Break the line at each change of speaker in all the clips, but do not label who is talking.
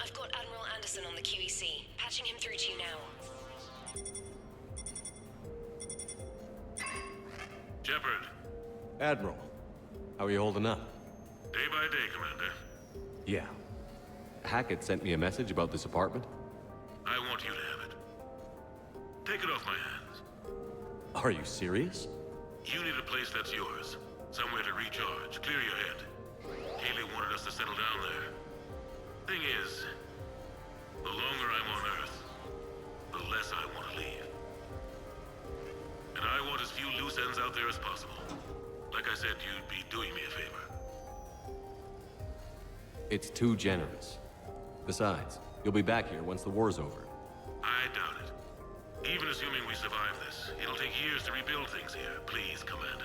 I've got Admiral Anderson on the QEC. Patching him through to you now.
Shepard.
Admiral, how are you holding up?
Day by day, Commander.
Yeah. Hackett sent me a message about this apartment.
I want you to have it. Take it off my hands.
Are you serious?
You need a place that's yours. Somewhere to recharge, clear your head. Haley wanted us to settle down there. Thing is, the longer I'm on Earth, the less I want to leave. And I want as few loose ends out there as possible. Like I said, you'd be doing me a favor.
It's too generous. Besides, you'll be back here once the war's over.
I doubt it. Even assuming we survive this, it'll take years to rebuild things here. Please, Commander.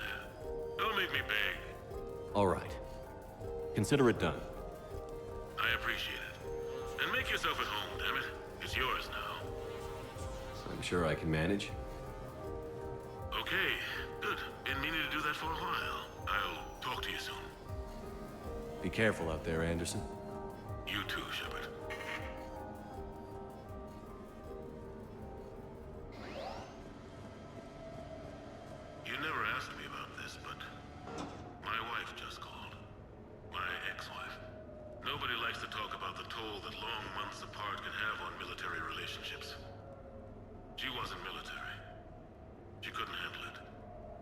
Don't make me beg.
All right. Consider it done.
I appreciate it. And make yourself at home, damn it. It's yours now.
I'm sure I can manage.
Okay, good. Been meaning to do that for a while. I'll talk to you soon.
Be careful out there, Anderson.
You too, Shepard. You never asked me about this, but my wife just called. My ex-wife. Nobody likes to talk about the toll that long months apart can have on military relationships. She wasn't military. She couldn't handle it.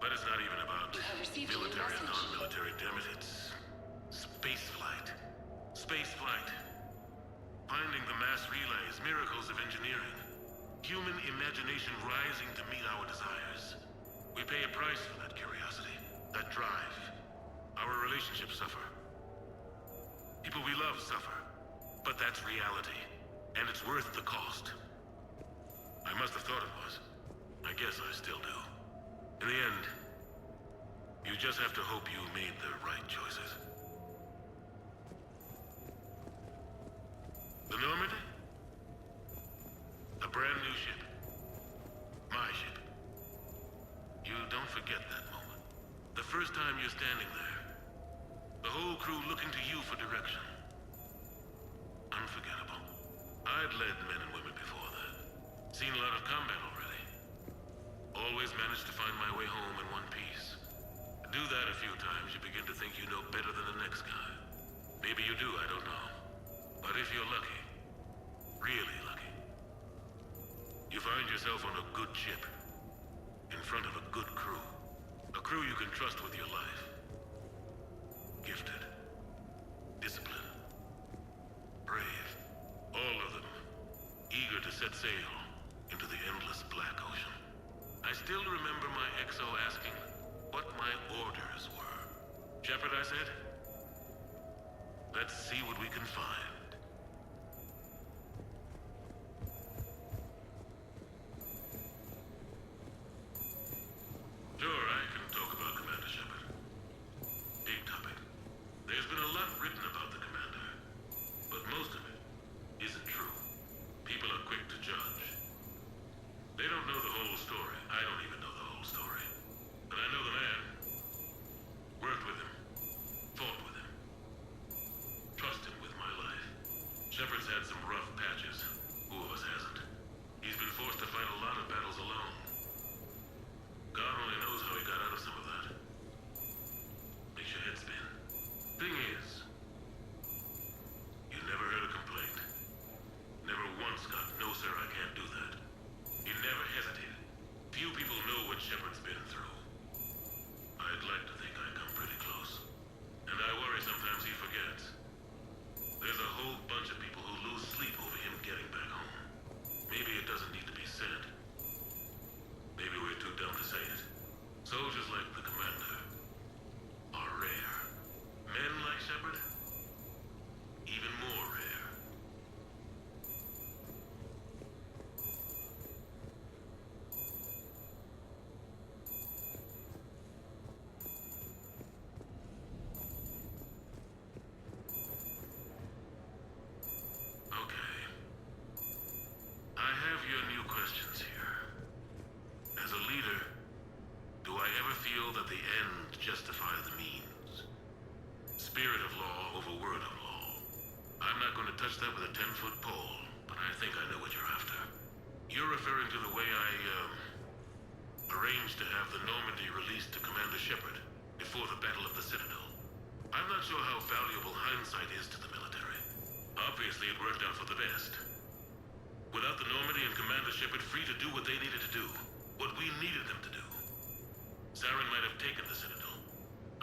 But it's not even about military and non-military, damn it. It's space flight. Space flight. Finding the mass relays, miracles of engineering. Human imagination rising to meet our desires. We pay a price for that curiosity, that drive. Our relationships suffer. People we love suffer. But that's reality. And it's worth the cost. I must have thought it was. I guess I still do. In the end, you just have to hope you made the right choices. The Normandy? A brand new ship. My ship. You don't forget that moment. The first time you're standing there. The whole crew looking to you for direction. Unforgettable. I'd led men and women before that. Seen a lot of combat already. Always managed to find my way home in one piece. Do that a few times, you begin to think you know better than the next guy. Maybe you do, I don't know. But if you're lucky, really lucky, you find yourself on a good ship, in front of a good crew. A crew you can trust with your life. Gifted. Disciplined. Brave. All of them. Eager to set sail into the endless black ocean. I still remember my XO asking what my orders were. Shepard, I said, let's see what we can find. Sure, I can talk about Commander Shepard. Big topic. There's been a lot written about the Commander, but most of it isn't true. People are quick to judge. They don't know the whole story. I don't even know the whole story. But I know the man. Worked with him. Fought with him. Trust him with my life. Shepard's had some rough patches. Who of us hasn't? He's been forced to fight a lot of battles alone. God only knows how he got out of some of that. Makes your head spin. Thing is, you never heard a complaint. Never once got, no sir, I can't do that. He never hesitated. Few people know what Shepard's been through. I'd like to think I come pretty close. And I worry sometimes he forgets. There's a whole bunch of people who lose sleep over him getting back home. Maybe it doesn't need to be said. Maybe we're too dumb to say it. Soldiers like the Commander are rare. Men like Shepard, even more rare. Okay. I have your new questions here. As a leader, do I ever feel that the end justify the means? Spirit of law over word of law. I'm not going to touch that with a 10-foot pole, but I think I know what you're after. You're referring to the way I, arranged to have the Normandy released to Commander Shepard before the Battle of the Citadel. I'm not sure how valuable hindsight is to the military. Obviously, it worked out for the best. Without the Normandy and Commander Shepard free to do what they needed to do, what we needed them to do, Saren might have taken the Citadel.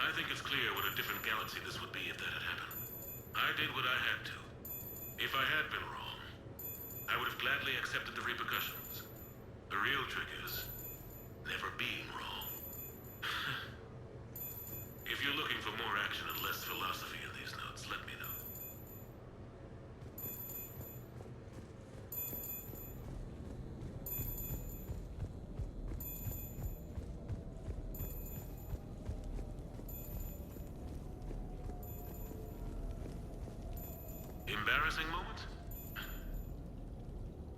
I think it's clear what a different galaxy this would be if that had happened. I did what I had to. If I had been wrong, I would have gladly accepted the repercussions. The real trick is never being wrong. If you're looking for more action and less philosophy in these notes, let me know. Embarrassing moment?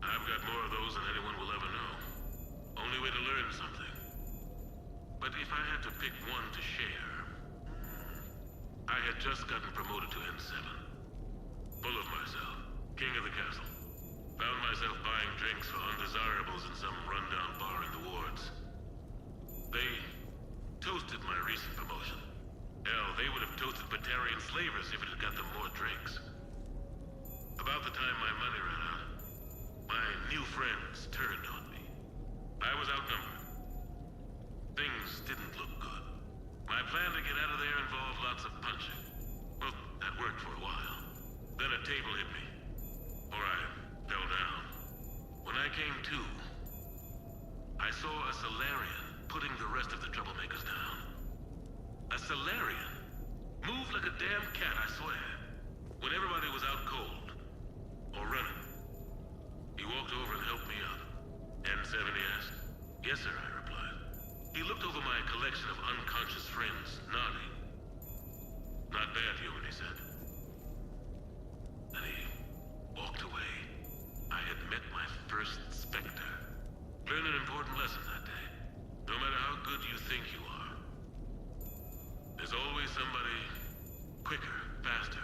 I've got more of those than anyone will ever know. Only way to learn something. But if I had to pick one to share, I had just gotten promoted to N7. Full of myself, king of the castle. Found myself buying drinks for undesirables in some rundown bar in the wards. They toasted my recent promotion. Hell, they would have toasted Batarian slavers if it had got them more drinks. About the time my money ran out, my new friends turned on me. I was outnumbered. Things didn't look good. My plan to get out of there involved lots of punching. Well, that worked for a while. Then a table hit me. Or I fell down. When I came to, I saw a Solarian putting the rest of the troublemakers down. A Solarian? Moved like a damn cat, I swear. When everybody was out cold. Or running. He walked over and helped me up. N7, he asked. Yes, sir, I replied. He looked over my collection of unconscious friends, nodding. Not bad, human, he said. Then he walked away. I had met my first Spectre. Learned an important lesson that day. No matter how good you think you are, there's always somebody quicker, faster,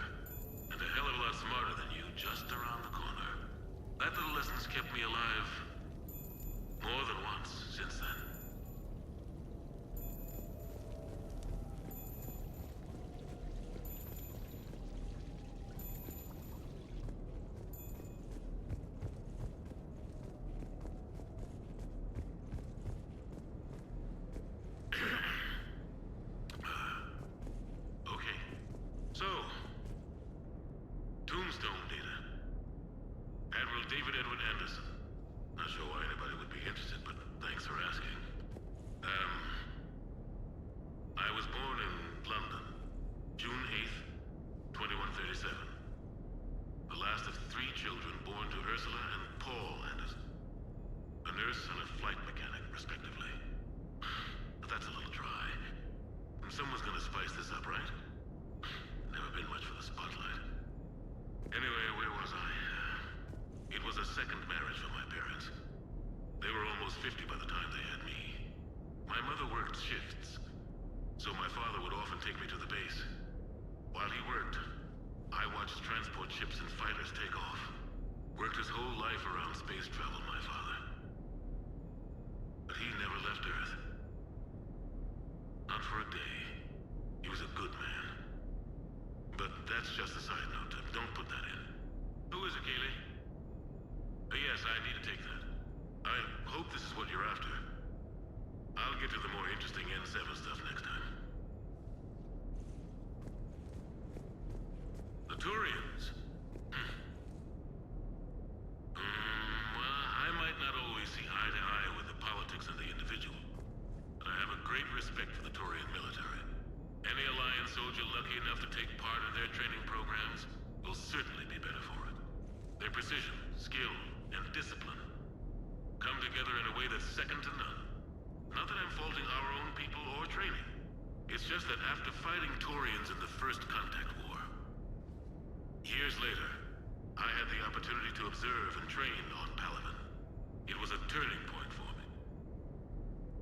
and a hell of a lot smarter than you just around the corner. That little lesson's kept me alive more than once since then. Okay. So, Tombstone data. Admiral David Edward Anderson. Not sure why anybody would be interested, but thanks for asking. I was born in London, June 8th, 2137. The last of 3 children born to Ursula and Paul Anderson. A nurse and a flight mechanic, respectively. But that's a little dry. Someone's gonna spice this up, right? Never been much for the spotlight. Anyway, where was I? It was a second marriage for my parents. They were almost 50 by the time they had me. My mother worked shifts, so my father would often take me to the base. While he worked, I watched transport ships and fighters take off. Worked his whole life around space travel, my father. But he never left Earth. Not for a day. He was a good man. But that's just a side note. Don't put that in. Who is it, Kaylee? Yes, I need to take that. I hope this is what you're after. I'll get to the more interesting N7 stuff next time. The Turians. Well, I might not always see eye to eye with the politics and the individual, but I have a great respect for the Turian military. Any Alliance soldier lucky enough to take part in their training programs will certainly be better for it. Their precision, skill, and discipline come together in a way that's second to none. Not that I'm faulting our own people or training. It's just that after fighting Turians in the First Contact War, years later, I had the opportunity to observe and train on Palaven. It was a turning point for me.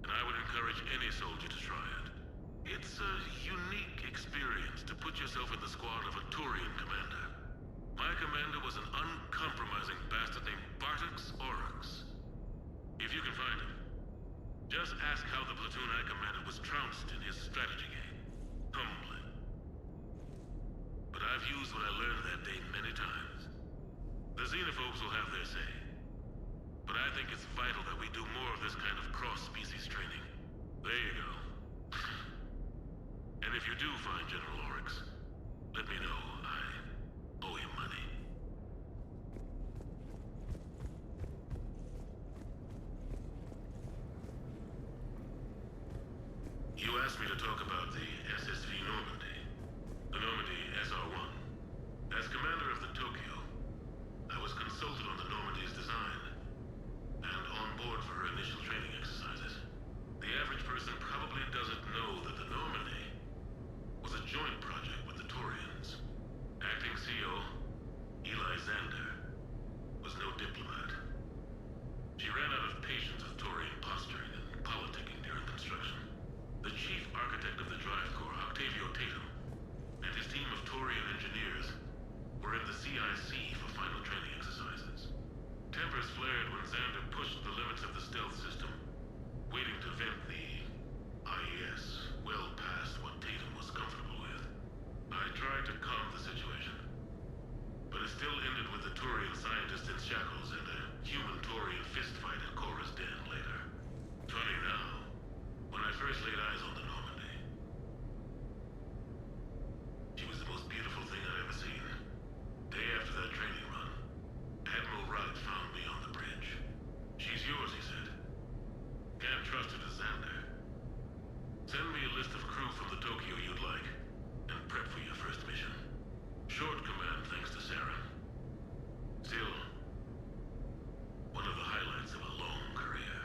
And I would encourage any soldier to try it. It's a unique experience to put yourself in the squad of a Turian commander. My commander was an uncompromising bastard named Bartix Oryx. If you can find him, just ask how the platoon I commanded was trounced in his strategy game. Humbling. But I've used what I learned that day many times. The xenophobes will have their say. But I think it's vital that we do more of this kind of cross-species training. There you go. And if you do find General Oryx, let me know. I owe you money. You asked me to talk about the SSV Normandy. The Normandy SR-1. As commander of the Tokyo, I was consulted on the Normandy's design and on board for her initial training exercises. The average person probably doesn't know that the Normandy was a joint project with the Taurians. Acting CO, Eli Xander, was no diplomat. She ran out of patience with Taurian posturing and politicking during construction. The chief architect of the Drive Corps, Octavio Tatum, and his team of Taurian engineers were in the CIC for final training exercises. Tempers flared when Xander pushed the limits of the stealth system, waiting to vent the IES well past what Tatum was comfortable with. I tried to calm the situation, but it still ended with the Taurian scientist in shackles and a human Taurian fistfight at Korra's den later. Funny now, when I first laid eyes on the Normandy, she was the most beautiful thing I'd ever seen. Day after that training run, Admiral Wright found me on the bridge. She's yours, he said. Can't trust her to Xander. Send me a list of crew from the Tokyo you'd like, and prep for your first mission. Short command thanks to Sarah. Still, one of the highlights of a long career.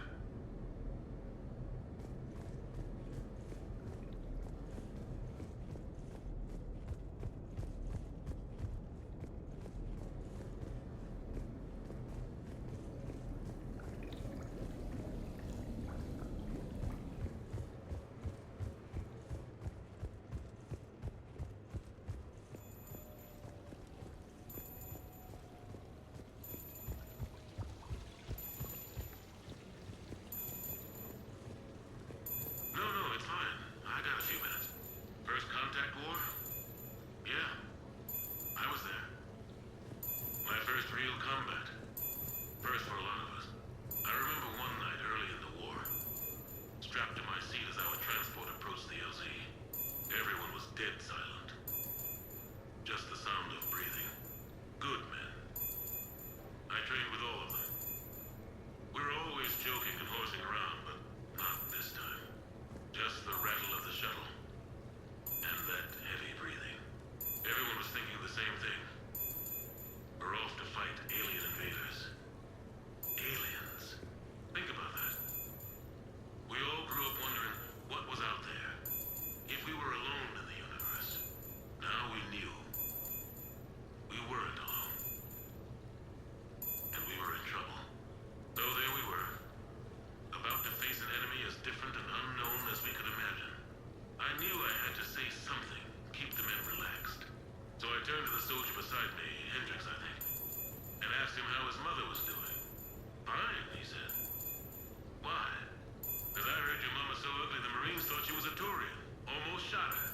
No, it's fine. I got a few minutes. First contact war? Yeah. I was there. My first real combat. First for a lot of us. I remember one night early in the war, strapped to my seat as our transport approached the LZ. Everyone was dead silent. Just the sound of breathing. Good men. I trained with all of them. We were always joking and horsing around, but not this time. Just the rattle of the shuttle. And that heavy breathing. Everyone was thinking the same thing. We're off to fight alien invaders. Aliens. Think about that. We all grew up wondering what was out there. If we were alone in the universe. Now we knew. We weren't alone. And we were in trouble. So there we were. About to face an enemy as different and unknown as we could imagine. I knew I had to say something, keep the men relaxed. So I turned to the soldier beside me, Hendricks, I think, and asked him how his mother was doing. Fine, he said. Why? Because I heard your mama so ugly the Marines thought she was a Taurian. Almost shot her.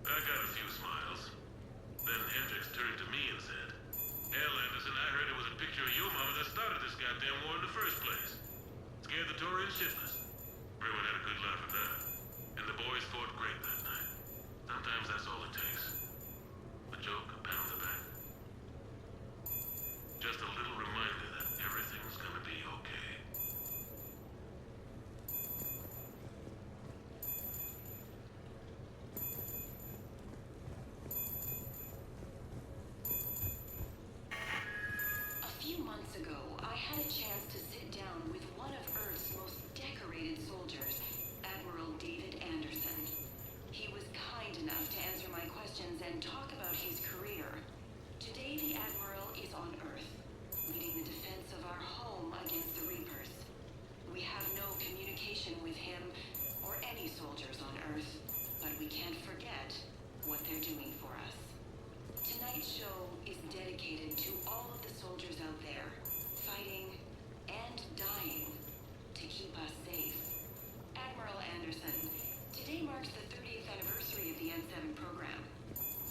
I got a few smiles. Then Hendricks turned to me and said, Hell, Anderson, I heard it was a picture of your mama that started this goddamn war in the first place. Scared the Taurians shitless. Everyone had a good laugh at that. And the boys fought great that night. Sometimes that's all it takes. A joke, a pat on the back. Just a little reminder that everything's gonna be okay.
A few months ago, I had a chance to sit down with one of Earth's most decorated soldiers, Admiral David Anderson. He was kind enough to answer my questions and talk about his career. Today, the Admiral is on Earth, leading the defense of our home against the Reapers. We have no communication with him or any soldiers on Earth, but we can't forget what they're doing for us. To tonight's show is dedicated to all of the soldiers out there, fighting and dying to keep us safe. Admiral Anderson, today marks the 30th anniversary of the N7 program.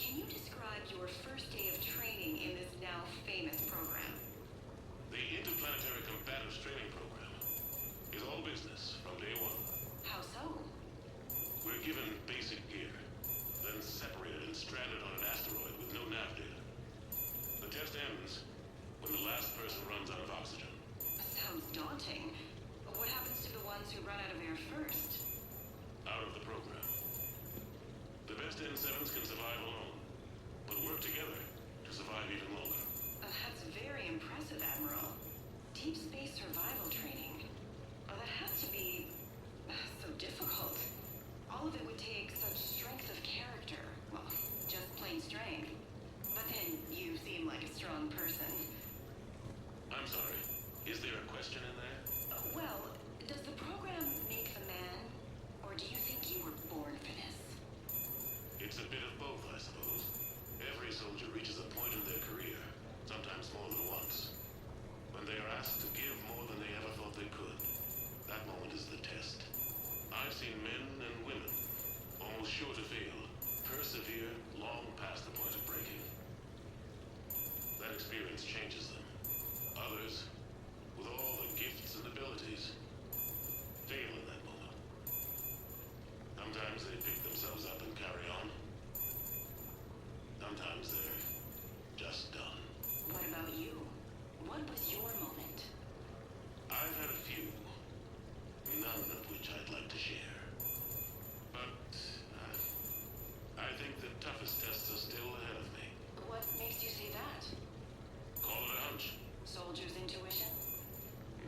Can you describe your first day of training in this now famous program?
The Interplanetary Combatives Training Program is all business from day one.
How so?
We're given basic gear, then separated and stranded on an asteroid with no nav data. The test ends when the last person runs out of oxygen.
Sounds daunting. What happens to the ones who run out of air first?
Out of the program. The best N7s can survive alone, but work together to survive even longer.
That's very impressive, Admiral. Deep space survival training. That has to be so difficult. All of it would take such strength of character. Well, just plain strength. But then you seem like a strong person.
I'm sorry. Is there a question in there?
Well, does the program make the man? Or do you think you were born for this?
It's a bit of both, I suppose. Every soldier reaches a point in their career, sometimes more than once, when they are asked to give more than they ever thought they could. That moment is the test. I've seen men and women, almost sure to fail, persevere long past the point of breaking. That experience changes them. Others, with all the gifts and abilities, fail in that moment. Sometimes they pick themselves up and carry on. Sometimes they're just done.
What about you? What was your moment?
I've had a few, none of which I'd like to share. But I think the toughest tests are still ahead of me.
What makes you say that?
Call it a hunch.
Soldier's intuition?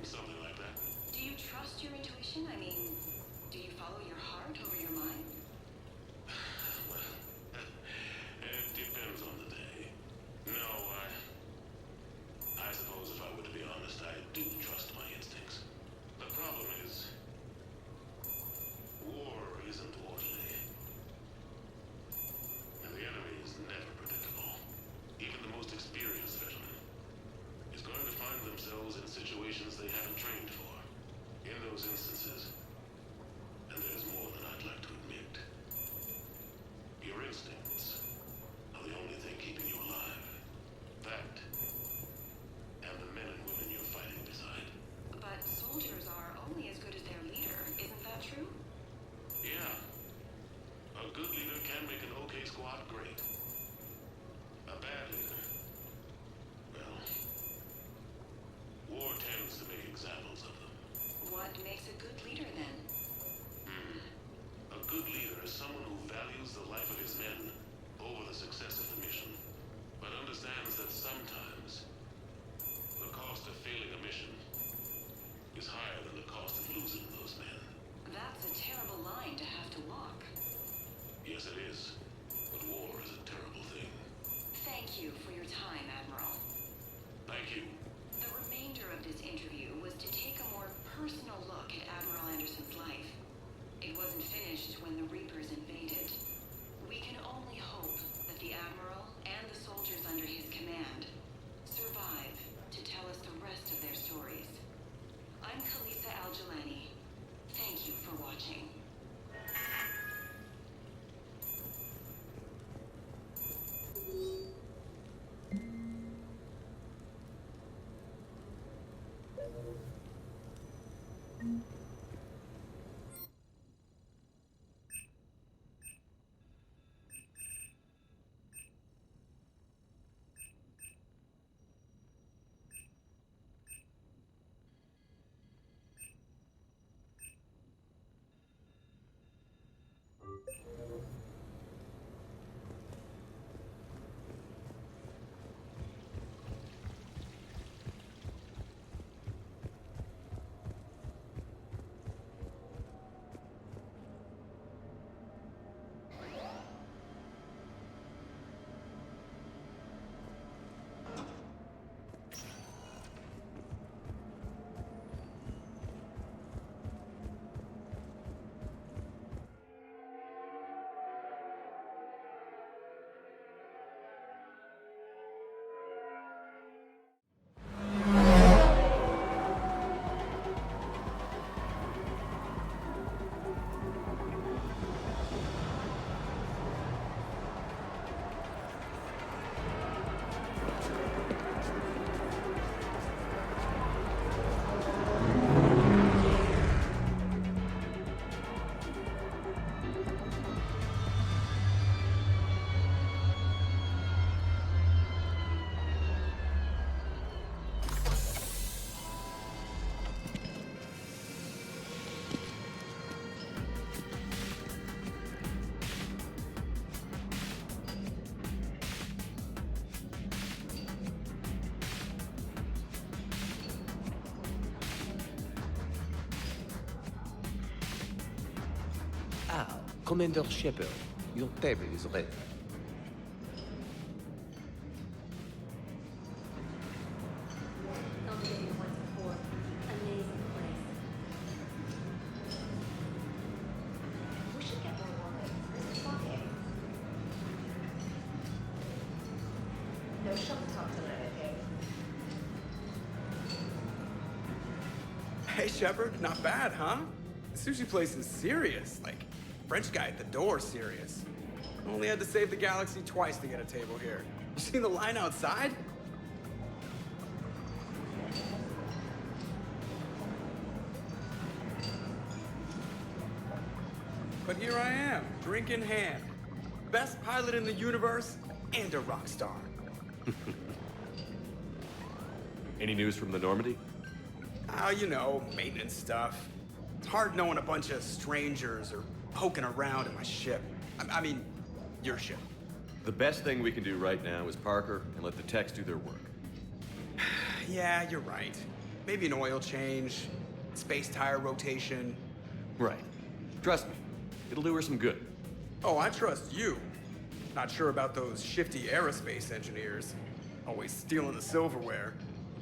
Something like that.
Do you trust your intuition? I mean, do you follow your heart over your mind?
Well, it depends on the day. No, I suppose if I were to be honest, I do trust my instincts. The problem is, war isn't orderly. And the enemy is never predictable. Even the most experienced veteran is going to find themselves in situations they haven't trained for. In those instances, and there's more than I'd like to admit, your instincts are the only thing keeping you alive. That, and the men and women you're fighting beside.
But soldiers are only as good as their leader, isn't that true?
Yeah. A good leader can make an okay squad great. A bad leader, well, war tends to make examples of them.
What makes a good leader then?
A good leader is someone who values the life of his men over the success of the mission, but understands that sometimes the cost of failing a mission is higher than the cost of losing those men.
That's a terrible line to have to walk.
Yes, it is. But war is a terrible thing.
Thank you for your time, Admiral.
Thank you.
The remainder of this interview was to take a more personal look at Admiral Anderson's life. It wasn't finished when the Reapers invaded. We can only hope that the Admiral and the soldiers under his command survive to tell us the rest of their stories. I'm Khaleesa Al-Jilani,
Ah, Commander Shepard, your table is ready.
Hey, Shepard, not bad, huh? The sushi place is serious. Like, French guy at the door serious. Only had to save the galaxy twice to get a table here. You seen the line outside? But here I am, drink in hand. Best pilot in the universe and a rock star.
Any news from the Normandy?
Oh, you know, maintenance stuff. It's hard knowing a bunch of strangers or poking around in my ship. I mean, your ship.
The best thing we can do right now is park her and let the techs do their work.
Yeah, you're right. Maybe an oil change, space tire rotation.
Right. Trust me, it'll do her some good.
Oh, I trust you. Not sure about those shifty aerospace engineers. Always stealing the silverware.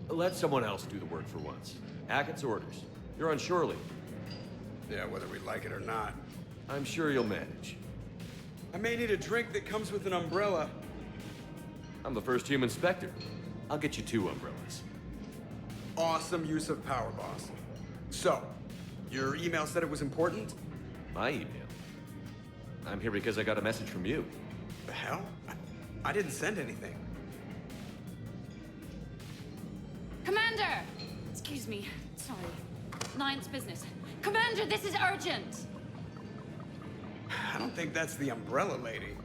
Let someone else do the work for once. Hackett's orders. You're on shore leave.
Yeah, whether we like it or not.
I'm sure you'll manage.
I may need a drink that comes with an umbrella.
I'm the first human Spectre. I'll get you 2 umbrellas.
Awesome use of power, boss. So, your email said it was important?
My email. I'm here because I got a message from you.
The hell? I didn't send anything.
Commander! Excuse me. Sorry. Ninth business. Commander, this is urgent!
I don't think that's the umbrella lady.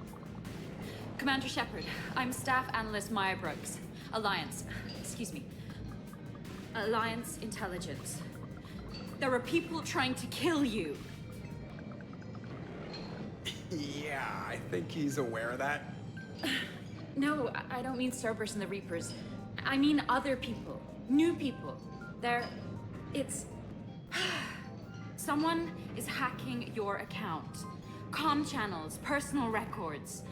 Commander Shepard, I'm Staff Analyst Maya Brooks. Alliance. Excuse me. Alliance Intelligence. There are people trying to kill you.
Yeah, I think he's aware of that.
No, I don't mean Cerberus and the Reapers. I mean other people. New people. It's... Someone is hacking your account. Comm channels, personal records.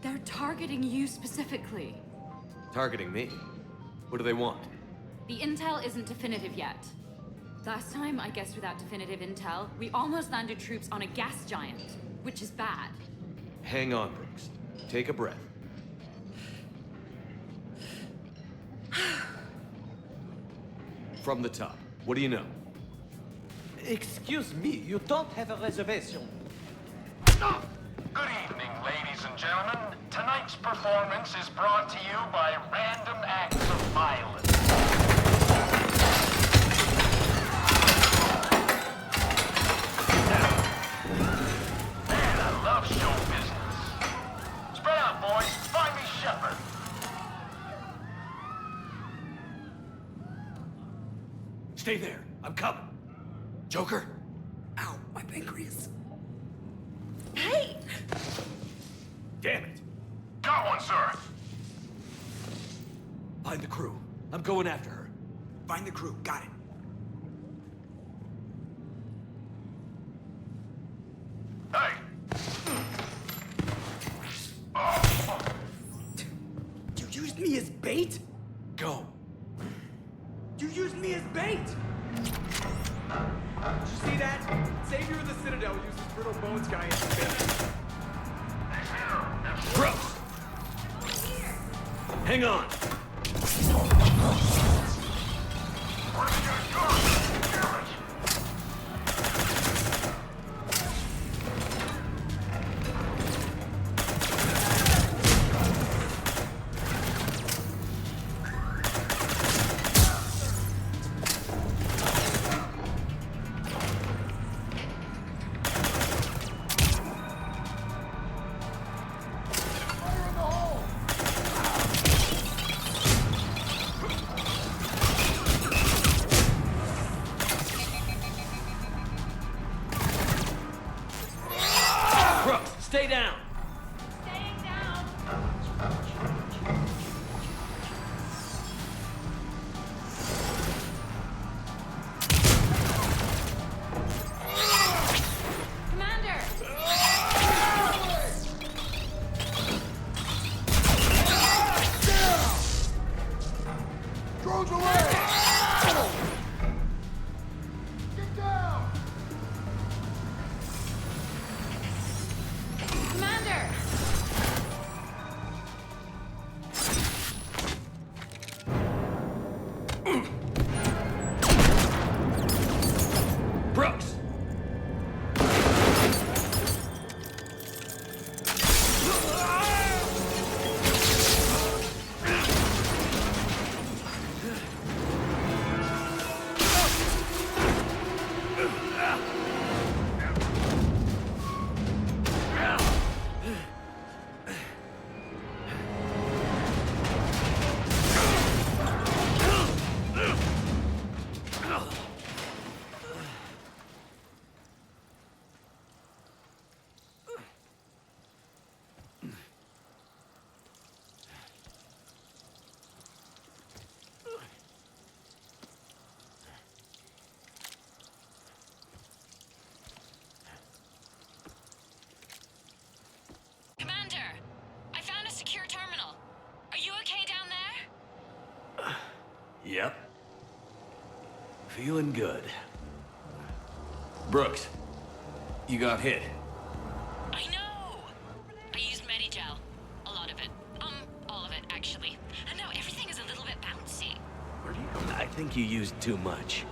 They're targeting you specifically.
Targeting me? What do they want?
The intel isn't definitive yet. Last time, I guess without definitive intel, we almost landed troops on a gas giant, which is bad.
Hang on, Brooks. Take a breath. From the top, what do you know?
Excuse me, you don't have a reservation.
Good evening, ladies and gentlemen. Tonight's performance is brought to you by random acts of violence. Man, I love show business. Spread out, boys. Find me Shepard.
Stay there. I'm coming. Joker?
Ow, my pancreas.
Hey!
Damn it.
Got one, sir.
Find the crew. I'm going after her.
Find the crew, got it.
Hey.
You used me as bait?
Go.
You used me as bait! Did you see that? Savior of the Citadel uses Brittle Bones guy as bait.
Brooks! Hang on.
Where's your gun? Damn it.
Brooks, stay down.
Staying down! Commander!
Feeling good. Brooks, you got hit.
I know! I used Medigel. A lot of it. All of it, actually. And now everything is a little bit bouncy.
I think you used too much.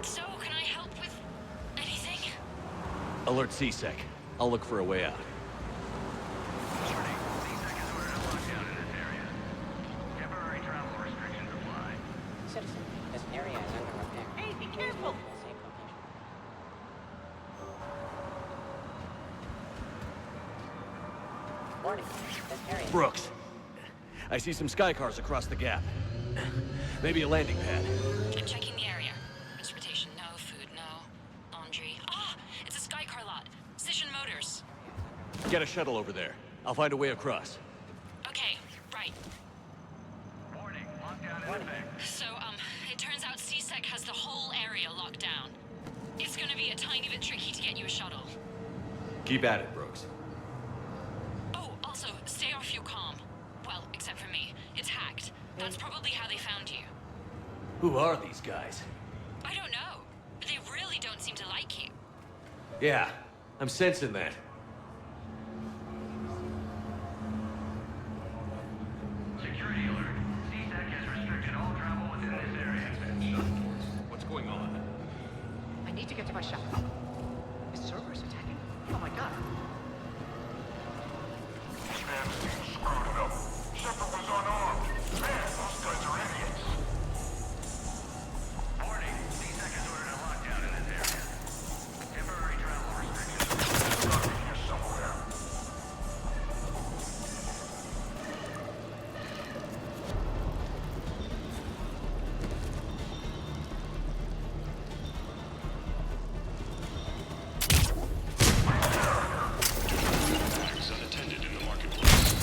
So, can I help with anything?
Alert C-Sec. I'll look for a way out.
Citizen, this area is under repair. Hey, be careful! Safe location. Warning, this area...
Brooks, I see some sky cars across the gap. Maybe a landing pad.
I'm checking the area. Transportation, no. Food, no. Laundry. Ah! It's a Skycar lot. Cision Motors.
Get a shuttle over there. I'll find a way across.
Okay, right.
Warning, lockdown in effect.
So, it turns out C-Sec has the whole area locked down. It's gonna be a tiny bit tricky to get you a shuttle.
Keep at it, Brooks.
Oh, also, stay off your comm. Well, except for me. It's hacked. That's probably how they found you.
Who are these guys?
I don't know. But they really don't seem to like you.
Yeah, I'm sensing that.
Security alert. CSEC has restricted all travel within this area.
What's going on?
I need to get to my shop. Is Cerberus attacking? Oh my god.
Screwed it up. Shepard was unarmed. Man, those guys are idiots. Warning, CSEC has ordered a lockdown in this area. Temporary travel restrictions. Starting here somewhere.
Unattended in the marketplace.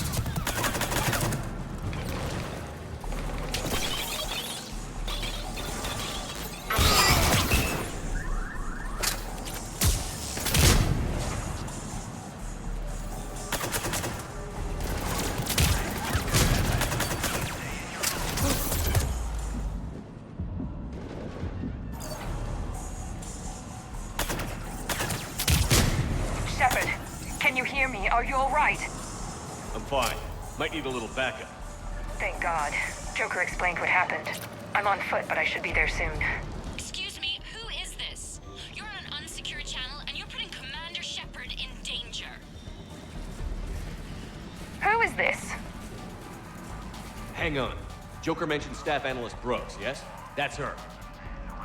Shepard, can you hear me? Are you all right?
I'm fine. Might need a little backup.
Thank God. Joker explained what happened. I'm on foot, but I should be there soon.
Excuse me, who is this? You're on an unsecured channel, and you're putting Commander Shepard in danger.
Who is this?
Hang on. Joker mentioned Staff Analyst Brooks, yes? That's her.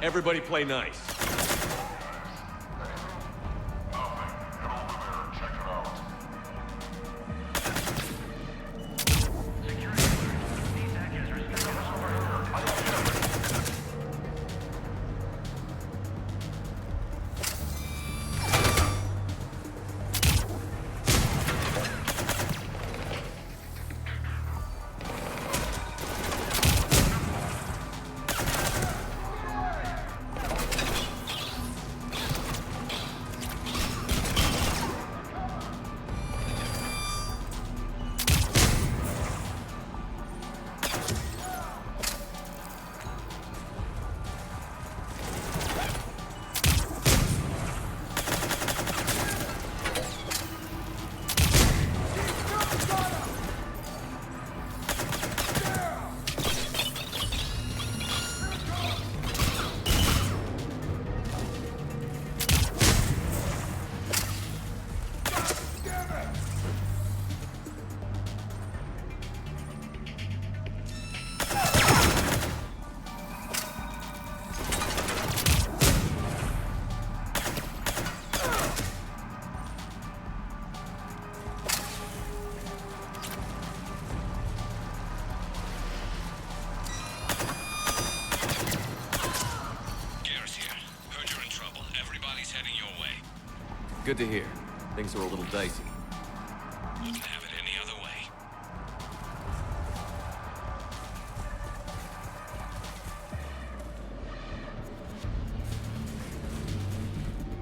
Everybody play nice. Good to hear. Things are a little dicey.
Wouldn't have it any other way.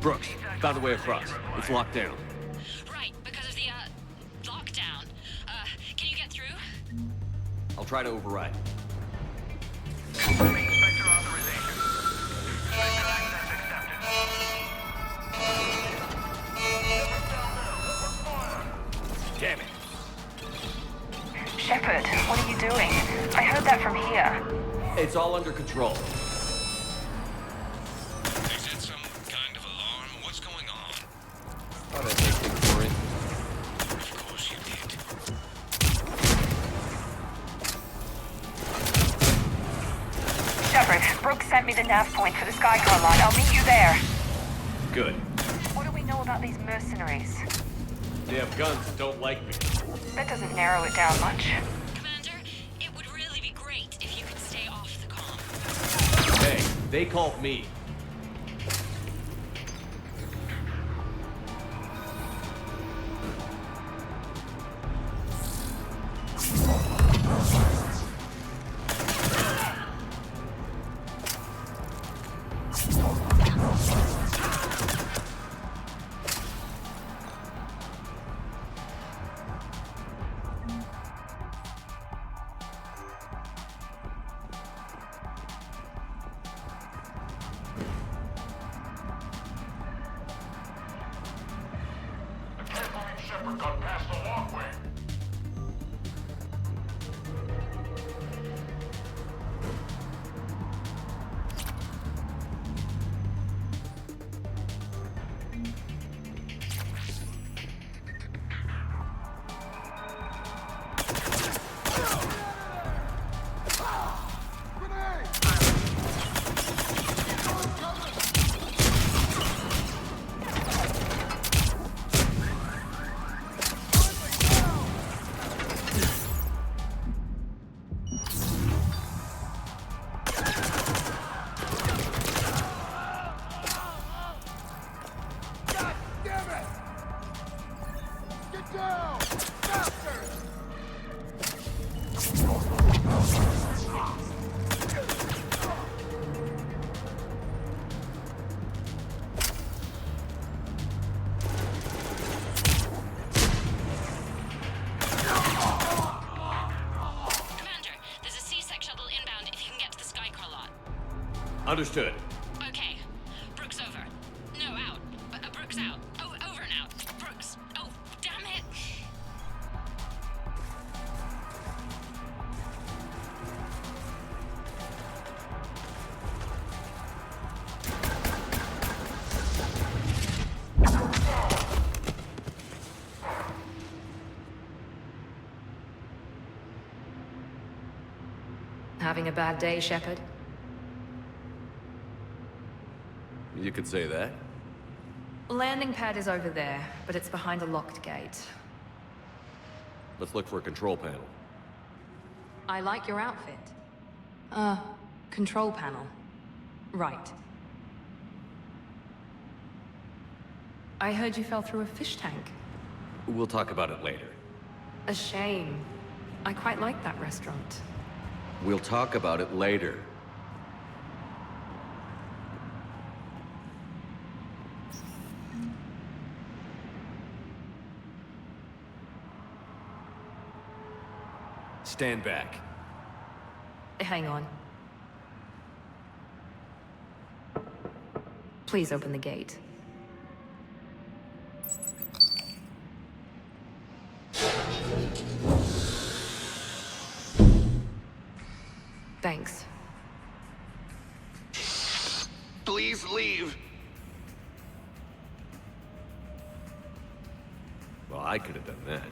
Brooks, found a way across. It's locked down.
Right, because of the, lockdown. Can you get through?
I'll try to override.
Inspector authorization.
It's all under control.
They set some kind of alarm. What's going on?
Thought I'd make things more interesting.
Of course you did.
Shepard, Brooks sent me the nav point for the Skycar lot. I'll meet you there.
Good.
What do we know about these mercenaries?
They have guns and don't like me.
That doesn't narrow it down much.
Commander, it would really be great if you could stay off the comm.
Hey, they called me.
I can't believe Shepard got past the walkway.
Understood.
Okay. Brooks over. No, out. Brooks out. Oh, over and out. Brooks. Oh, damn it.
Having a bad day, Shepard?
You could say that.
Landing pad is over there, but it's behind a locked gate.
Let's look for a control panel.
I like your outfit. Control panel. Right. I heard you fell through a fish tank.
We'll talk about it later.
A shame. I quite like that restaurant.
We'll talk about it later. Stand back.
Hang on. Please open the gate. Thanks.
Please leave.
Well, I could have done that.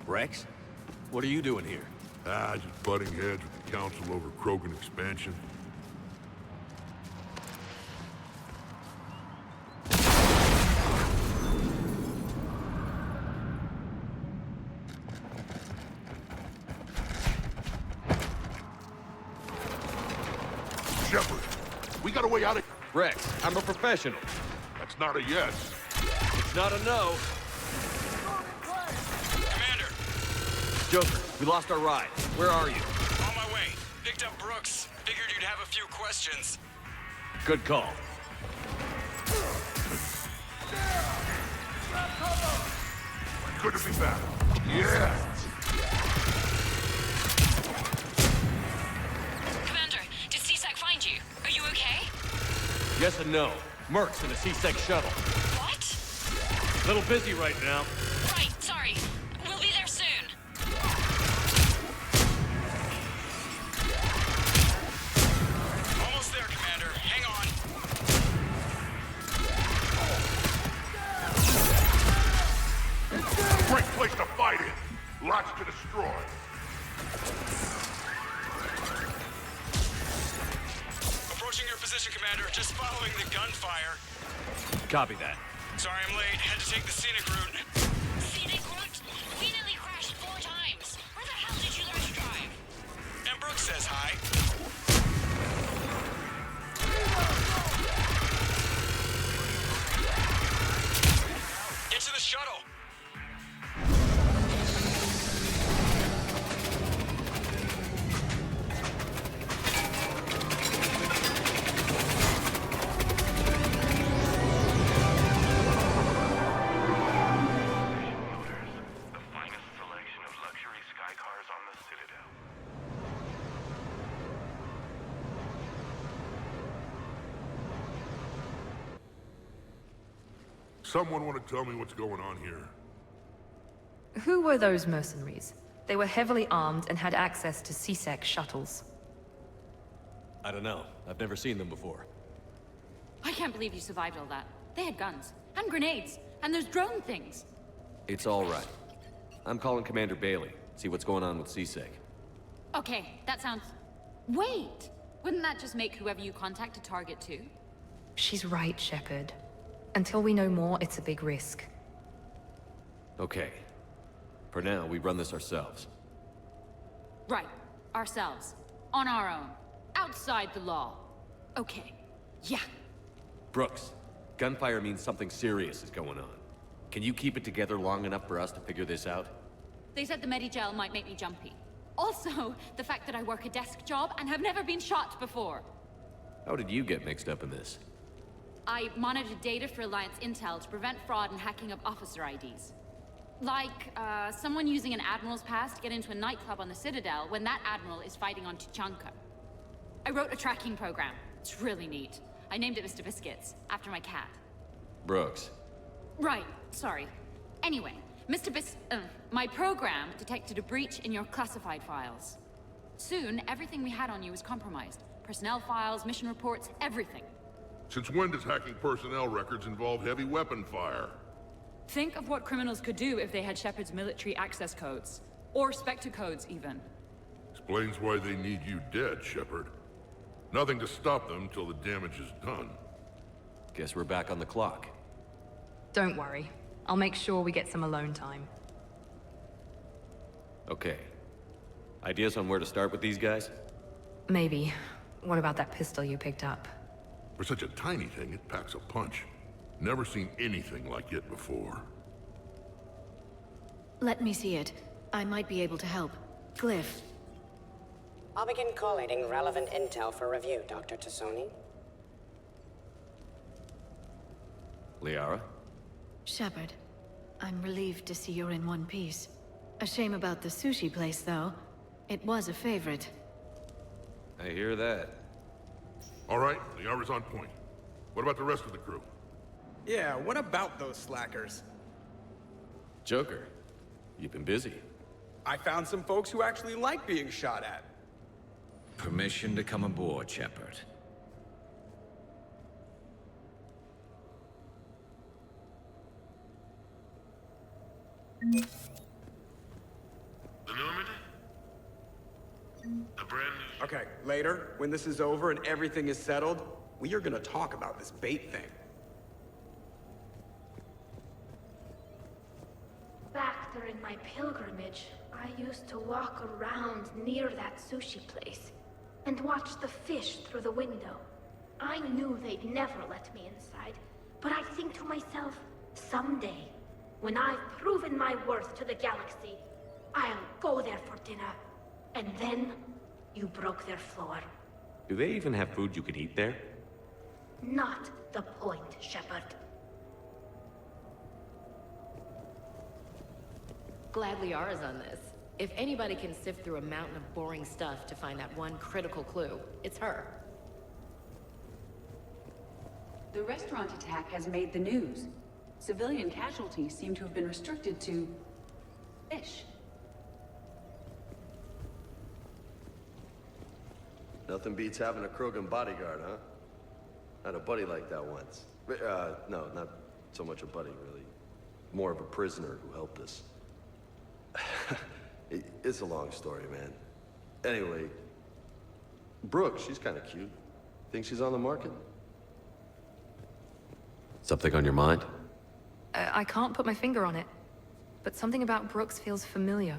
Rex? What are you doing here?
Just butting heads with the council over Krogan expansion. Shepard, we got a way out of...
Rex, I'm a professional.
That's not a yes.
It's not a no.
Commander,
Joker, we lost our ride. Where are you?
on my way. Picked up Brooks. Figured you'd have a few questions.
Good call.
Good to be back. Yeah!
Commander, did CSAC find you? Are you okay?
Yes and no. Merc's in a C-Sec shuttle.
What?
Little busy right now.
Right, sorry. We'll be there soon.
Almost there, Commander. Hang on.
Great place to fight in. Lots to destroy.
Approaching your position, Commander. Just following the gunfire.
Copy that.
Sorry I'm late. Had to take the scenic route.
Scenic route? We nearly crashed 4 times. Where the hell did you learn to drive?
And Brooks says hi. Get to the shuttle.
The finest selection of luxury sky cars on the Citadel. Someone want to tell me what's going on here?
Who were those mercenaries? They were heavily armed and had access to C-Sec shuttles.
I don't know. I've never seen them before.
I can't believe you survived all that. They had guns, and grenades, and those drone things.
It's all right. I'm calling Commander Bailey. See what's going on with C-Sec.
Okay, that sounds... Wait! Wouldn't that just make whoever you contact a target too?
She's right, Shepard. Until we know more, it's a big risk.
Okay. For now, we run this ourselves.
Right. Ourselves. On our own. Outside the law. Okay. Yeah.
Brooks, gunfire means something serious is going on. Can you keep it together long enough for us to figure this out?
They said the Medi-gel might make me jumpy. Also, the fact that I work a desk job and have never been shot before.
How did you get mixed up in this?
I monitored data for Alliance intel to prevent fraud and hacking of officer IDs. Like, someone using an Admiral's pass to get into a nightclub on the Citadel when that Admiral is fighting on Tuchanka. I wrote a tracking program. It's really neat. I named it Mr. Biscuits, after my cat.
Brooks.
Right, sorry. Anyway, my program detected a breach in your classified files. Soon, everything we had on you was compromised. Personnel files, mission reports, everything.
Since when does hacking personnel records involve heavy weapon fire?
Think of what criminals could do if they had Shepard's military access codes. Or Spectre codes, even.
Explains why they need you dead, Shepard. Nothing to stop them till the damage is done.
Guess we're back on the clock.
Don't worry. I'll make sure we get some alone time.
Okay. Ideas on where to start with these guys?
Maybe. What about that pistol you picked up?
For such a tiny thing, it packs a punch. Never seen anything like it before.
Let me see it. I might be able to help. Glyph.
I'll begin collating relevant intel for review, Dr. Tassoni.
Liara?
Shepard, I'm relieved to see you're in one piece. A shame about the sushi place, though. It was a favorite.
I hear that.
All right, Liara's on point. What about the rest of the crew?
Yeah, what about those slackers?
Joker, you've been busy.
I found some folks who actually like being shot at.
Permission to come aboard, Shepard.
brand new...
Okay, later, when this is over and everything is settled, we are gonna talk about this bait thing.
Back during my pilgrimage, I used to walk around near that sushi place and watch the fish through the window. I knew they'd never let me inside, but I think to myself, someday, when I've proven my worth to the galaxy, I'll go there for dinner. And then, you broke their floor.
Do they even have food you can eat there?
Not the point, Shepard.
Glad Liara's on this. If anybody can sift through a mountain of boring stuff to find that one critical clue, it's her.
The restaurant attack has made the news. Civilian casualties seem to have been restricted to... fish.
Nothing beats having a Krogan bodyguard, huh? I had a buddy like that once. No, not so much a buddy, really. More of a prisoner who helped us. It's a long story, man. Anyway, Brooke, she's kind of cute. Think she's on the market?
Something on your mind?
I can't put my finger on it, but something about Brooks feels familiar.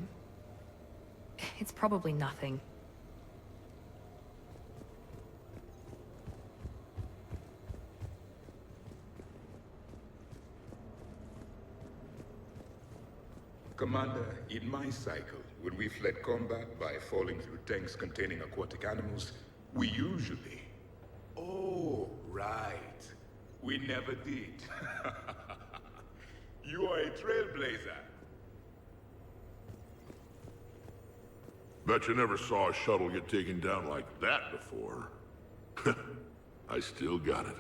It's probably nothing.
Commander, in my cycle, when we fled combat by falling through tanks containing aquatic animals, we usually... Oh, right. We never did. You are a trailblazer.
Bet you never saw a shuttle get taken down like that before. I still got it.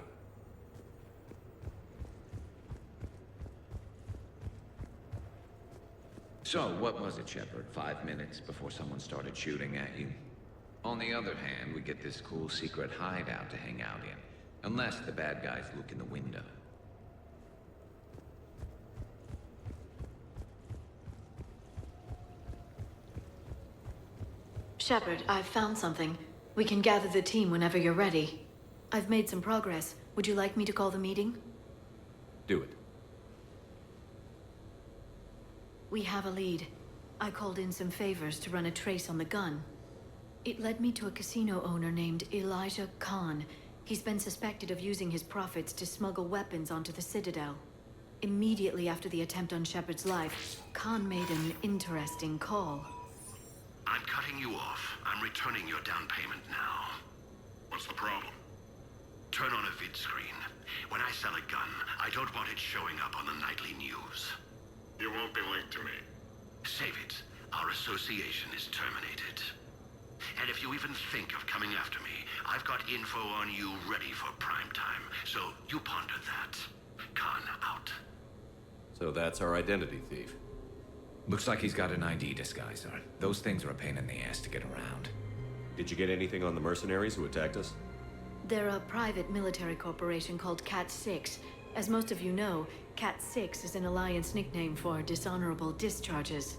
So, what was it, Shepard? 5 minutes before someone started shooting at you? On the other hand, we get this cool secret hideout to hang out in. Unless the bad guys look in the window.
Shepard, I've found something. We can gather the team whenever you're ready. I've made some progress. Would you like me to call the meeting?
Do it.
We have a lead. I called in some favors to run a trace on the gun. It led me to a casino owner named Elijah Khan. He's been suspected of using his profits to smuggle weapons onto the Citadel. Immediately after the attempt on Shepard's life, Khan made an interesting call.
I'm cutting you off. I'm returning your down payment now. What's the problem? Turn on a vid screen. When I sell a gun, I don't want it showing up on the nightly news.
You won't be linked to me.
Save it. Our association is terminated. And if you even think of coming after me, I've got info on you ready for prime time. So you ponder that. Khan out.
So that's our identity thief.
Looks like he's got an ID disguiser. Those things are a pain in the ass to get around.
Did you get anything on the mercenaries who attacked us?
They're a private military corporation called Cat-6. As most of you know, Cat-6 is an Alliance nickname for dishonorable discharges.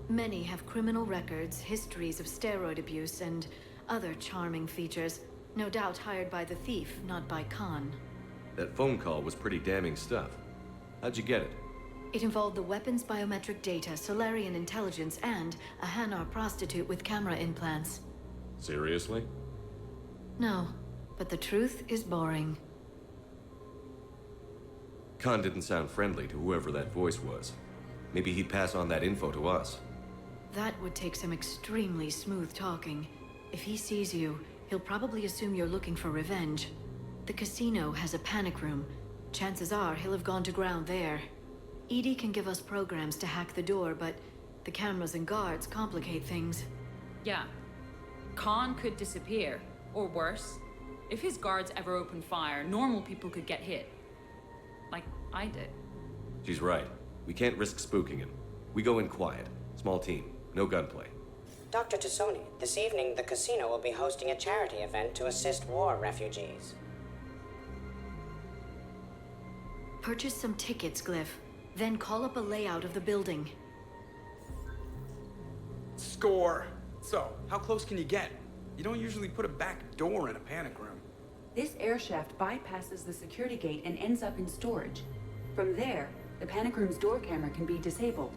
Many have criminal records, histories of steroid abuse, and other charming features. No doubt hired by the thief, not by Khan.
That phone call was pretty damning stuff. How'd you get it?
It involved the weapons biometric data, Solarian intelligence, and a Hanar prostitute with camera implants.
Seriously?
No, but the truth is boring.
Khan didn't sound friendly to whoever that voice was. Maybe he'd pass on that info to us.
That would take some extremely smooth talking. If he sees you, he'll probably assume you're looking for revenge. The casino has a panic room. Chances are he'll have gone to ground there. EDI can give us programs to hack the door, but the cameras and guards complicate things.
Yeah. Khan could disappear. Or worse, if his guards ever open fire, normal people could get hit. Like I did.
She's right. We can't risk spooking him. We go in quiet. Small team. No gunplay.
Dr. Tassoni, this evening the casino will be hosting a charity event to assist war refugees.
Purchase some tickets, Glyph. Then call up a layout of the building.
Score. So, how close can you get? You don't usually put a back door in a panic room.
This air shaft bypasses the security gate and ends up in storage. From there, the panic room's door camera can be disabled.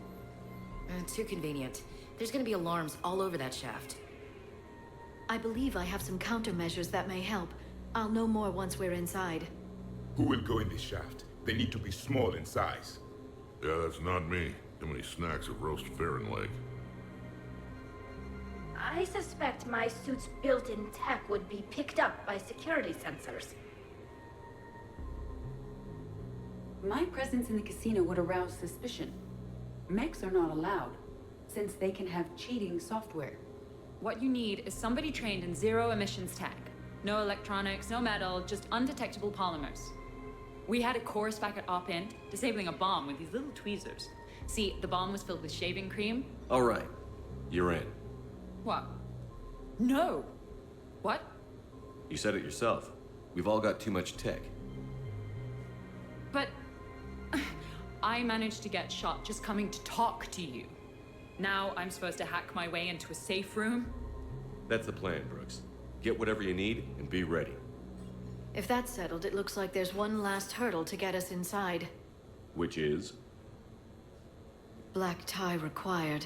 Too convenient. There's gonna be alarms all over that shaft.
I believe I have some countermeasures that may help. I'll know more once we're inside.
Who will go in this shaft? They need to be small in size.
Yeah, that's not me. Too many snacks of roast ferret leg.
I suspect my suit's built-in tech would be picked up by security sensors.
My presence in the casino would arouse suspicion. Mechs are not allowed, since they can have cheating software.
What you need is somebody trained in zero emissions tech. No electronics, no metal, just undetectable polymers. We had a course back at Op-In, disabling a bomb with these little tweezers. See, the bomb was filled with shaving cream.
All right. You're in.
What? No! What?
You said it yourself. We've all got too much tech.
But... I managed to get shot just coming to talk to you. Now I'm supposed to hack my way into a safe room?
That's the plan, Brooks. Get whatever you need and be ready.
If that's settled, it looks like there's one last hurdle to get us inside.
Which is?
Black tie required.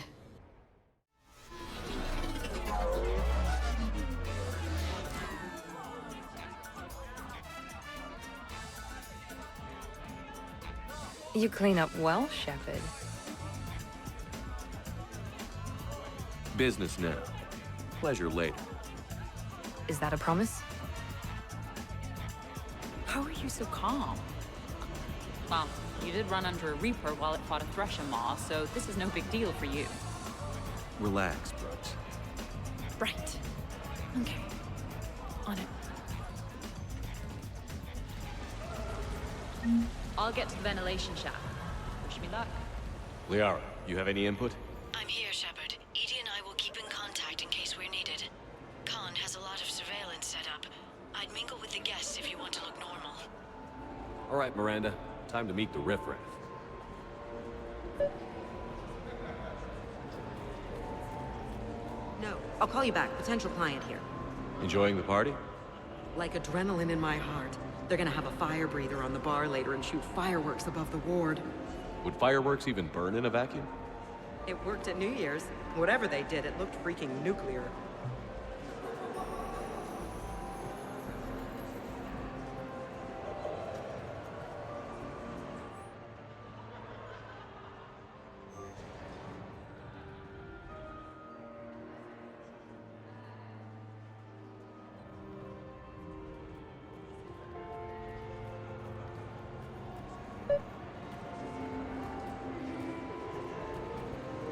You clean up well, Shepard.
Business now. Pleasure later.
Is that a promise?
How are you so calm? Well, you did run under a Reaper while it fought a Thresher Maw, so this is no big deal for you.
Relax, Brooks.
Right. Okay. On it. I'll get to the ventilation shaft. Wish me luck.
Liara, you have any input?
I'm here, Shepard. Edie and I will keep in contact in case we're needed. Khan has a lot of surveillance set up. I'd mingle with the guests if you want to look normal.
All right, Miranda. Time to meet the riffraff.
No, I'll call you back. Potential client here.
Enjoying the party?
Like adrenaline in my heart. They're gonna have a fire breather on the bar later and shoot fireworks above the ward.
Would fireworks even burn in a vacuum?
It worked at New Year's. Whatever they did, it looked freaking nuclear.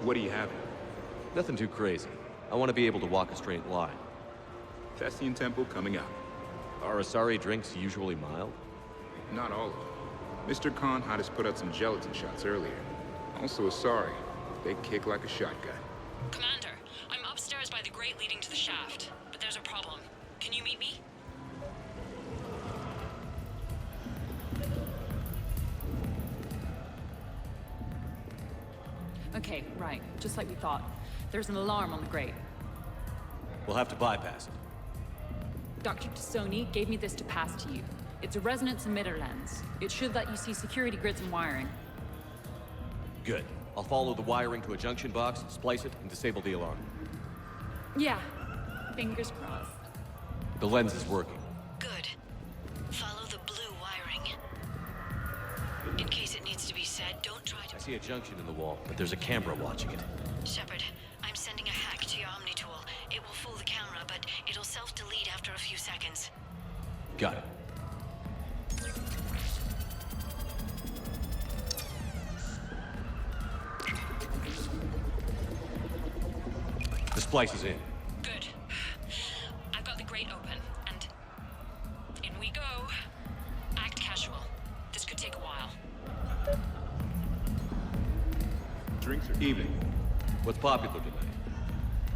What do you have?
Nothing too crazy. I want to be able to walk a straight line.
Thessian Temple coming up.
Are Asari drinks usually mild?
Not all of them. Mr. Khan had us put out some gelatin shots earlier. Also Asari. They kick like a shotgun.
Commander, I'm upstairs by the grate leading to the shaft, but there's a problem. Can you meet me? Okay, right. Just like we thought. There's an alarm on the grate.
We'll have to bypass it.
Dr. Tassoni gave me this to pass to you. It's a resonance emitter lens. It should let you see security grids and wiring.
Good. I'll follow the wiring to a junction box, splice it, and disable the alarm.
Yeah. Fingers crossed.
The lens is working.
Good. Follow the blue wiring. In case it needs to be said, don't try to...
I see a junction in the wall, but there's a camera watching it.
Shepard, I'm sending a hack to your Omni tool. It will fool the camera, but it'll self-delete after a few seconds.
Got it. The splice is in.
Good. I've got the grate open, and in we go. Act casual. This could take a while.
Drinks are even.
What's popular tonight?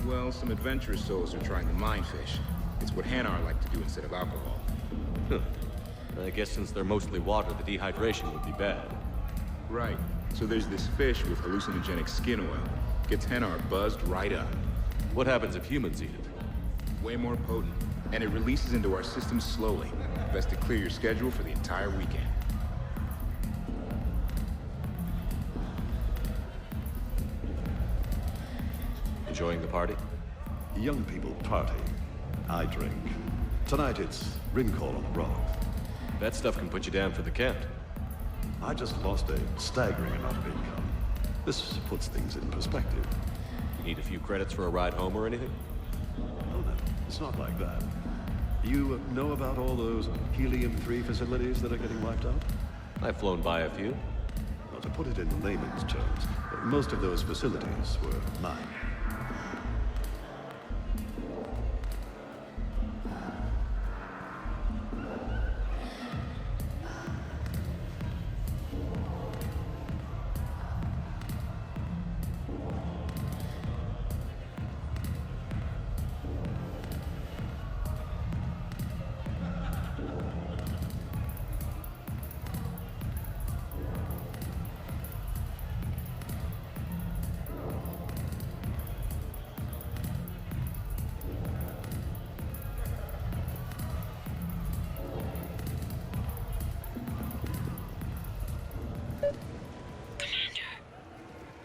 Well, some adventurous souls are trying to mind fish. It's what Hanar like to do instead of alcohol.
Huh. I guess since they're mostly water, the dehydration would be bad.
Right. So there's this fish with hallucinogenic skin oil. Gets Hanar buzzed right up.
What happens if humans eat it?
way more potent, and it releases into our system slowly. Best to clear your schedule for the entire weekend.
Enjoying the party?
Young people party. I drink. Tonight it's ring call on the rock.
That stuff can put you down for the count.
I just lost a staggering amount of income. This puts things in perspective.
You need a few credits for a ride home or anything?
Oh no, it's not like that. You know about all those helium-3 facilities that are getting wiped out?
I've flown by a few.
Well, to put it in layman's terms, most of those facilities were mine.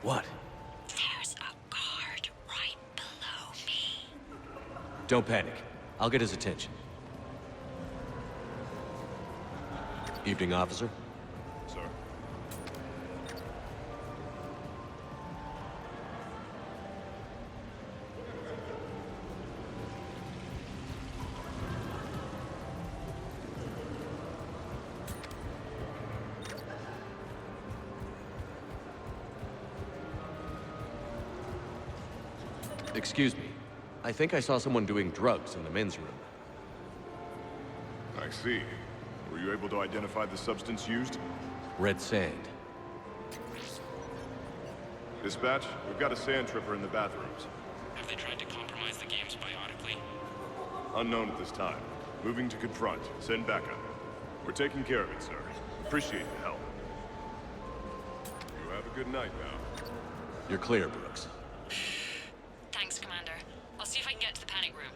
What?
There's a guard right below me.
Don't panic. I'll get his attention. Evening, officer.
Sir.
Excuse me. I think I saw someone doing drugs in the men's room.
I see. Were you able to identify the substance used?
Red sand.
Dispatch, we've got a sand tripper in the bathrooms.
Have they tried to compromise the games biotically?
Unknown at this time. Moving to confront. Send backup. We're taking care of it, sir. Appreciate the help. You have a good night now.
You're clear, Brooks.
Thanks, Commander. I'll see if I can get to the panic room.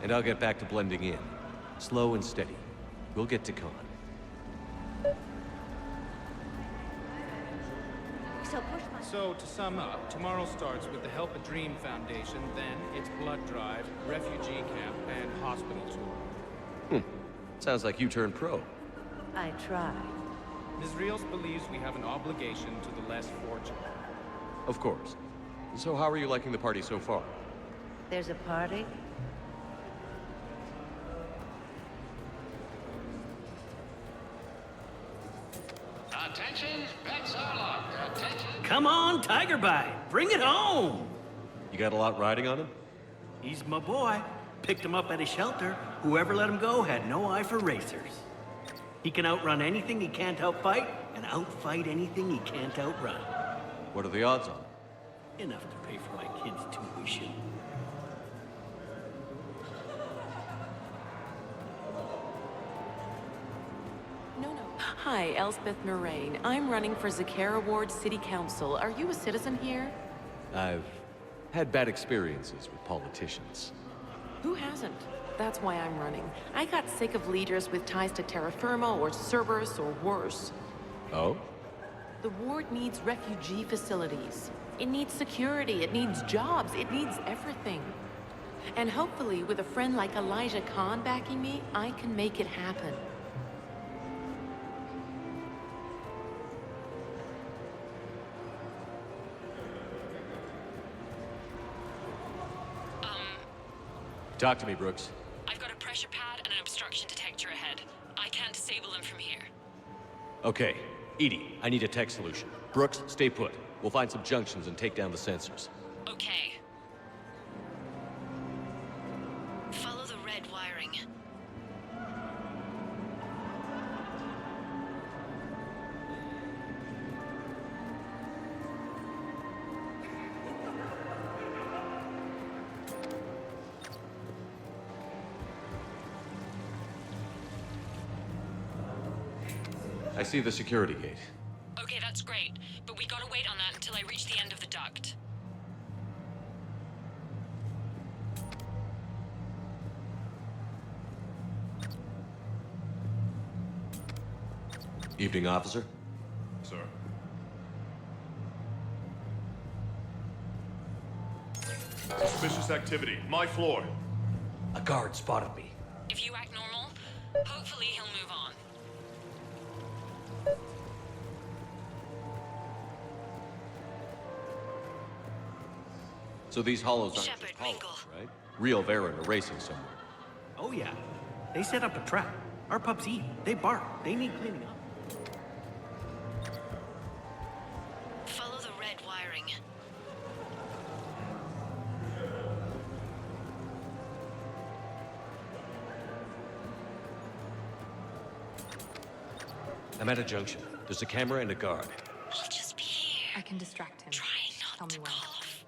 And I'll get back to blending in. Slow and steady. We'll get to Con.
So, to sum up, tomorrow starts with the Help a Dream Foundation, then it's blood drive, refugee camp, and hospital tour.
Sounds like you turned pro.
I try.
Ms. Rios believes we have an obligation to the less fortunate.
Of course. So how are you liking the party so far?
There's a party?
Attention, pets are locked. Attention.
Come on, Tiger Bite. Bring it home.
You got a lot riding on him?
He's my boy. Picked him up at a shelter. Whoever let him go had no eye for racers. He can outrun anything he can't outfight, and outfight anything he can't outrun.
What are the odds on?
Enough to pay for my kids' tuition.
Hi, Elspeth Moraine. I'm running for Zakara Ward City Council. Are you a citizen here?
I've had bad experiences with politicians.
Who hasn't? That's why I'm running. I got sick of leaders with ties to terra firma or Cerberus or worse.
Oh?
The ward needs refugee facilities. It needs security, it needs jobs, it needs everything. And hopefully, with a friend like Elijah Khan backing me, I can make it happen.
Talk to me, Brooks.
I've got a pressure pad and an obstruction detector ahead. I can't disable them from here.
Okay. Edie, I need a tech solution. Brooks, stay put. We'll find some junctions and take down the sensors.
Okay.
Follow the red wiring.
I see the security gate.
Okay, that's great. But we gotta wait on that until I reach the end of the duct.
Evening, officer.
Sir. Suspicious activity. My floor.
A guard spotted me.
If you act normal, hopefully he'll move on.
So these hollows aren't
Shepard,
just hollows,
Winkle.
right? Real Varen are racing somewhere.
Oh yeah. They set up a trap. Our pups eat. They bark. They need cleaning up.
Follow the red wiring.
I'm at a junction. There's a camera and a guard.
I'll just be here.
I can distract him.
Try
Tell
not
me
to
when.
cough.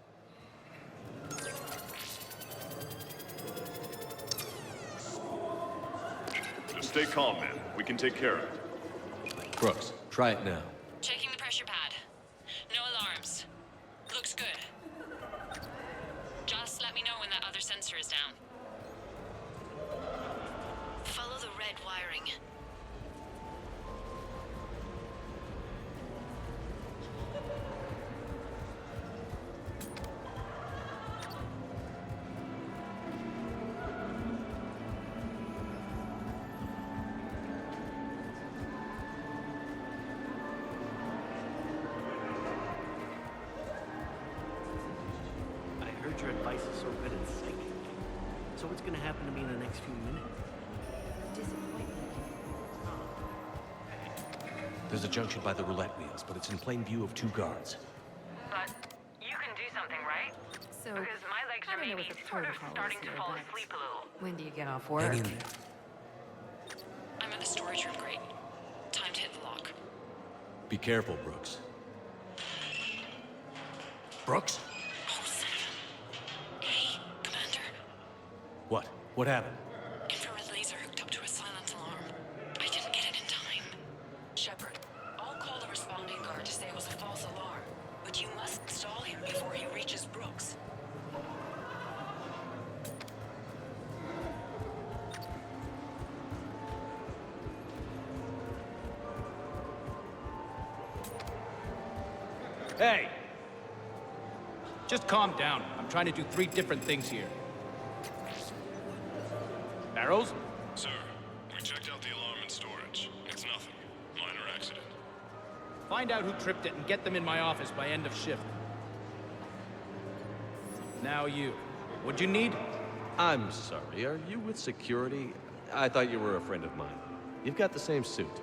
Just stay calm, man. We can take care of it.
Brooks, try it now.
Checking the pressure pad. No alarms. Looks good. Just let me know when that other sensor is down.
Follow the red wiring.
I heard your advice is so good at psychic. So what's gonna happen to me in the next few minutes?
There's a junction by the roulette wheels, but it's in plain view of two guards.
But you can do something, right?
So,
Because my legs
I
are
don't know
maybe
what the
sort of
protocol
starting
is
to
here,
fall
but
asleep a little.
when do you get off
Hang
work?
in there.
I'm at the storage room grate. Time to hit the lock.
Be careful, Brooks. Brooks?
Oh, son of a... Hey, Commander.
What? What happened?
Infrared laser hooked up to a silent alarm. I didn't get it in time. Shepard, I'll call the responding guard to say it was a false alarm. But you must stall him before he reaches Brooks.
Hey! Just calm down. I'm trying to do 3 different things here. Barrows?
Sir, we checked out the alarm in storage. It's nothing. Minor accident.
Find out who tripped it and get them in my office by end of shift. Now you. What'd you need?
I'm sorry, are you with security? I thought you were a friend of mine. You've got the same suit.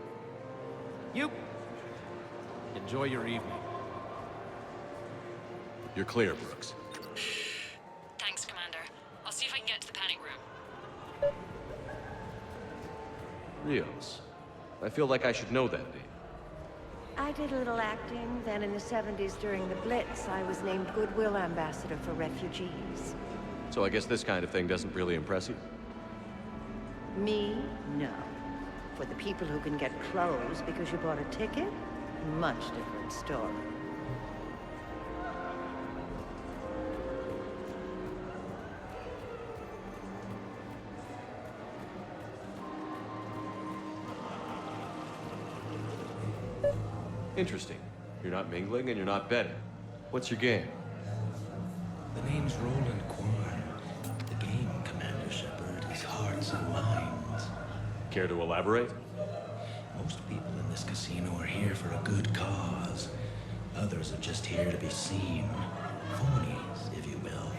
You. Enjoy your evening.
You're clear, Brooks.
Thanks, Commander. I'll see if I can get to the panic room.
Rios. I feel like I should know that name.
I did a little acting. Then in the 70s during the Blitz, I was named Goodwill Ambassador for Refugees.
So I guess this kind of thing doesn't really impress you?
Me? No. For the people who can get clothes because you bought a ticket? Much different story.
Interesting. You're not mingling and you're not betting. What's your game?
The name's Roland Quan. The game, Commander Shepard, is hearts and minds.
Care to elaborate?
Most people in this casino are here for a good cause. Others are just here to be seen. Phonies, if you will.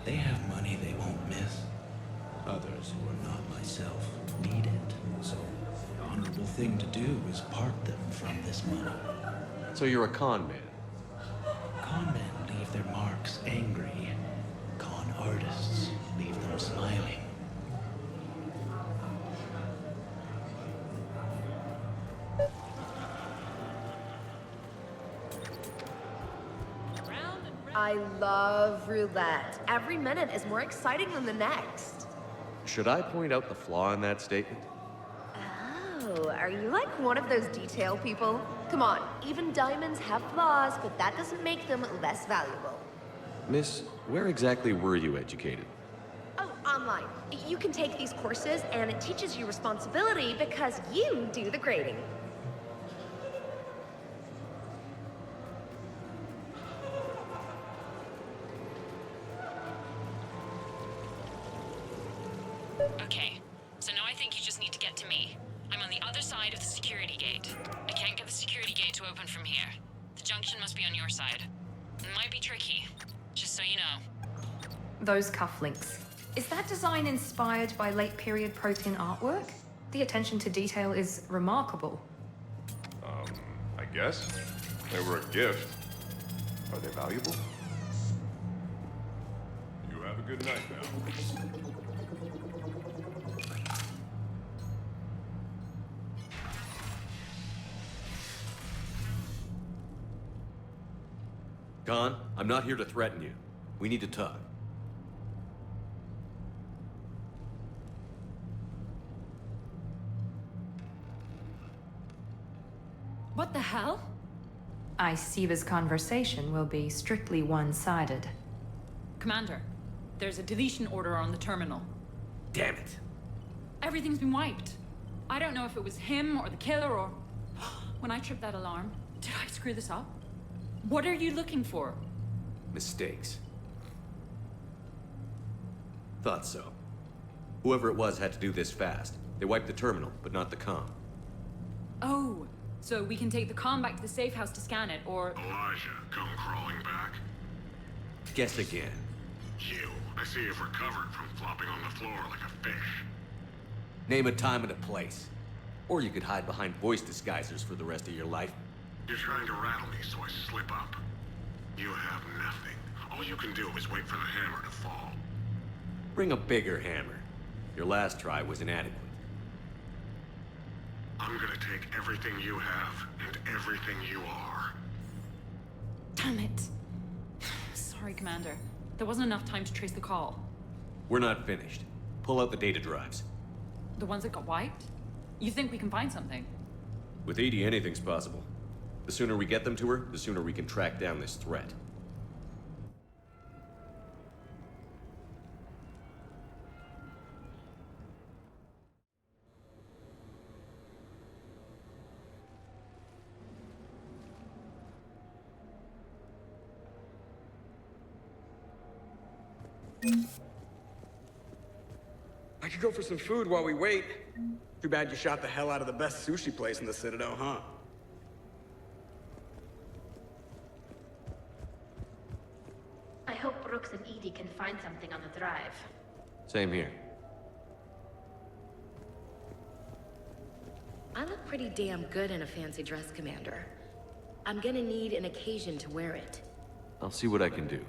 They have money they won't miss. Others who are not myself need it. So the honorable thing to do is part them from this money.
So you're a con man?
Con men leave their marks angry. Con artists leave them smiling.
I love roulette. Every minute is more exciting than the next.
Should I point out the flaw in that statement?
Oh, are you like one of those detail people? Come on, even diamonds have flaws, but that doesn't make them less valuable.
Miss, where exactly were you educated?
Oh, online. You can take these courses, and it teaches you responsibility because you do the grading.
Okay, so now I think you just need to get to me. I'm on the other side of the security gate. I can't get the security gate to open from here. The junction must be on your side. It might be tricky, just so you know.
Those cufflinks. Is that design inspired by late period Protean artwork? The attention to detail is remarkable.
I guess. They were a gift. Are they valuable? You have a good night now.
Khan, I'm not here to threaten you. We need to talk.
What the hell?
I see this conversation will be strictly one-sided.
Commander, there's a deletion order on the terminal.
Damn it.
Everything's been wiped. I don't know if it was him or the killer or... When I tripped that alarm, did I screw this up? What are you looking for?
Mistakes. Thought so. Whoever it was had to do this fast. They wiped the terminal, but not the comm.
Oh, so we can take the comm back to the safe house to scan it, or...
Elijah, come crawling back.
Guess again.
You, I see you've recovered from flopping on the floor like a fish.
Name a time and a place. Or you could hide behind voice disguisers for the rest of your life.
You're trying to rattle me, so I slip up. You have nothing. All you can do is wait for the hammer to fall.
Bring a bigger hammer. Your last try was inadequate.
I'm gonna take everything you have and everything you are.
Damn it. Sorry, Commander. There wasn't enough time to trace the call.
We're not finished. Pull out the data drives.
The ones that got wiped? You think we can find something?
With Edie, anything's possible. The sooner we get them to her, the sooner we can track down this threat.
I could go for some food while we wait. Too bad you shot the hell out of the best sushi place in the Citadel, huh?
I hope Brooks and Edie can find something on the drive.
Same here.
I look pretty damn good in a fancy dress, Commander. I'm gonna need an occasion to wear it.
I'll see what I can do.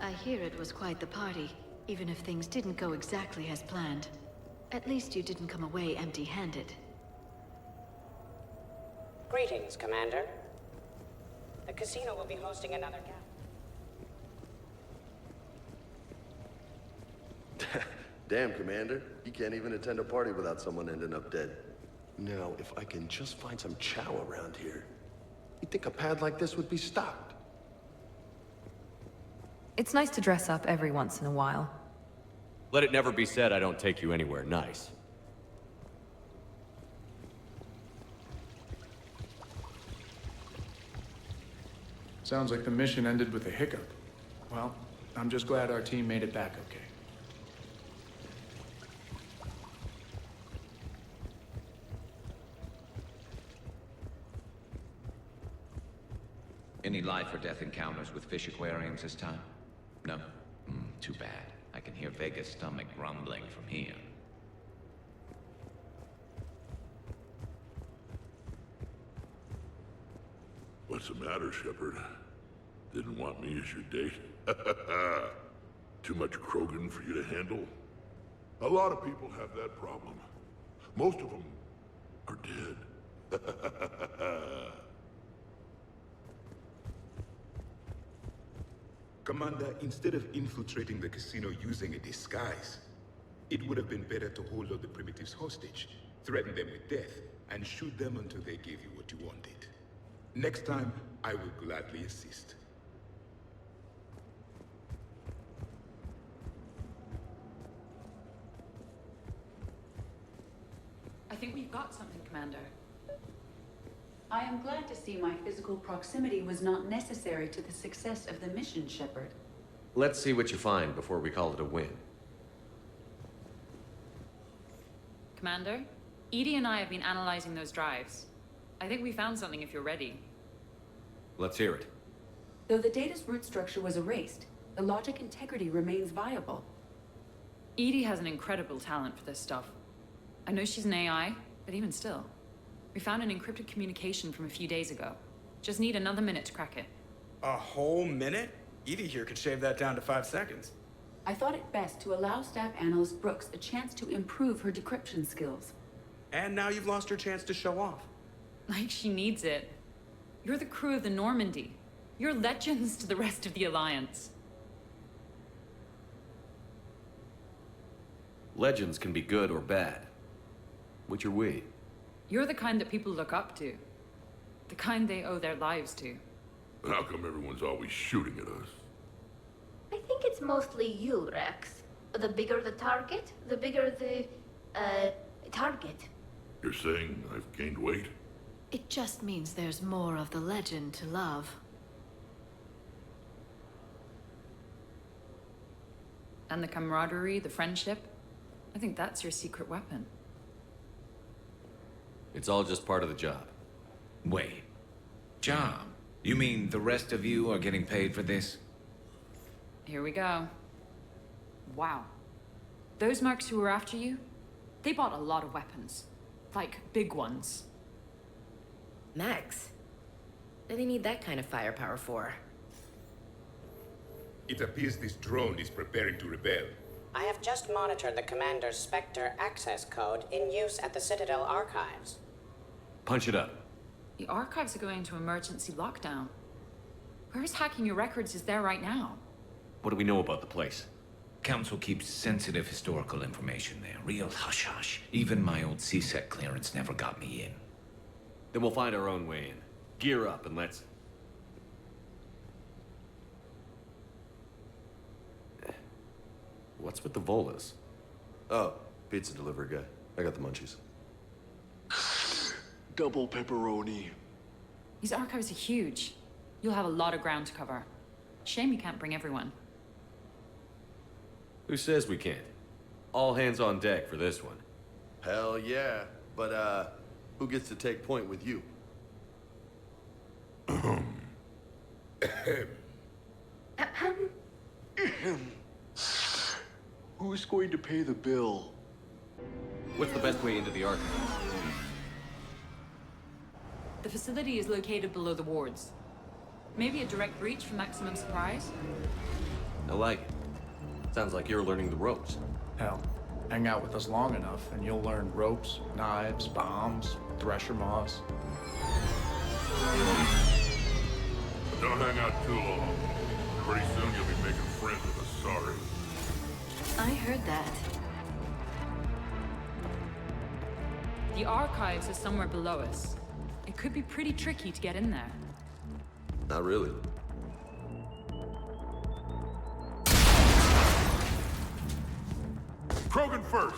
I hear it was quite the party, even if things didn't go exactly as planned. At least you didn't come away empty-handed.
Greetings, Commander. The casino will be hosting another gala.
Damn, Commander. You can't even attend a party without someone ending up dead. Now, if I can just find some chow around here, you'd think a pad like this would be stocked.
It's nice to dress up every once in a while.
Let it never be said I don't take you anywhere nice.
Sounds like the mission ended with a hiccup. Well, I'm just glad our team made it back okay.
Any life or death encounters with fish aquariums this time? No? Too bad. I can hear Vega's stomach grumbling from here.
What's the matter, Shepard? Didn't want me as your date? Too much Krogan for you to handle? A lot of people have that problem. Most of them are dead. Commander, instead of infiltrating the casino using a disguise, it would have been better to hold all the primitives hostage, threaten them with death, and shoot them until they gave you what you wanted. Next time, I will gladly assist.
I think we've got something, Commander.
I am glad to see my physical proximity was not necessary to the success of the mission, Shepard.
Let's see what you find before we call it a win.
Commander, Edie and I have been analyzing those drives. I think we found something if you're ready.
Let's hear it.
Though the data's root structure was erased, the logic integrity remains viable.
Edie has an incredible talent for this stuff. I know she's an AI, but even still. We found an encrypted communication from a few days ago. Just need another minute to crack it.
A whole minute? Edie here could shave that down to 5 seconds.
I thought it best to allow Staff Analyst Brooks a chance to improve her decryption skills.
And now you've lost her chance to show off.
Like she needs it. You're the crew of the Normandy. You're legends to the rest of the Alliance.
Legends can be good or bad. Which are we?
You're the kind that people look up to. The kind they owe their lives to.
How come everyone's always shooting at us?
I think it's mostly you, Rex. The bigger the target, the bigger the, target.
You're saying I've gained weight?
It just means there's more of the legend to love.
And the camaraderie, the friendship. I think that's your secret weapon.
It's all just part of the job.
Wait. Job? You mean the rest of you are getting paid for this?
Here we go. Wow. Those mercs who were after you, they bought a lot of weapons. Like, big ones.
Max, what do they need that kind of firepower for?
It appears this drone is preparing to rebel.
I have just monitored the Commander's Spectre access code in use at the Citadel archives.
Punch it up.
The archives are going into emergency lockdown. Whoever's hacking your records is there right now.
What do we know about the place?
Council keeps sensitive historical information there. Real hush-hush. Even my old CSEC clearance never got me in.
Then we'll find our own way in. Gear up and let's... What's with the Volas?
Oh, pizza delivery guy. I got the munchies.
Double pepperoni.
These archives are huge. You'll have a lot of ground to cover. Shame you can't bring everyone.
Who says we can't? All hands on deck for this one.
Hell yeah. But, who gets to take point with you?
Who's going to pay the bill?
What's the best way into the archives?
The facility is located below the wards. Maybe a direct breach for maximum surprise?
I like it. Sounds like you're learning the ropes.
Hell, hang out with us long enough and you'll learn ropes, knives, bombs, thresher maws.
Don't hang out too long. Pretty soon you'll be making friends with us, sorry.
I heard that.
The archives are somewhere below us. It could be pretty tricky to get in there.
Not really.
Krogan first.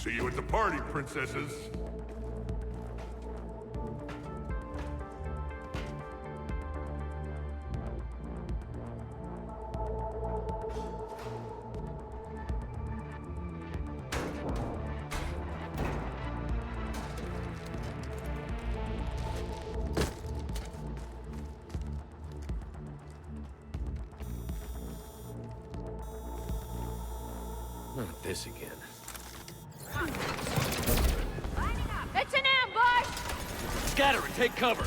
See you at the party, princesses.
Not this again.
It's an ambush!
Scatter and take cover!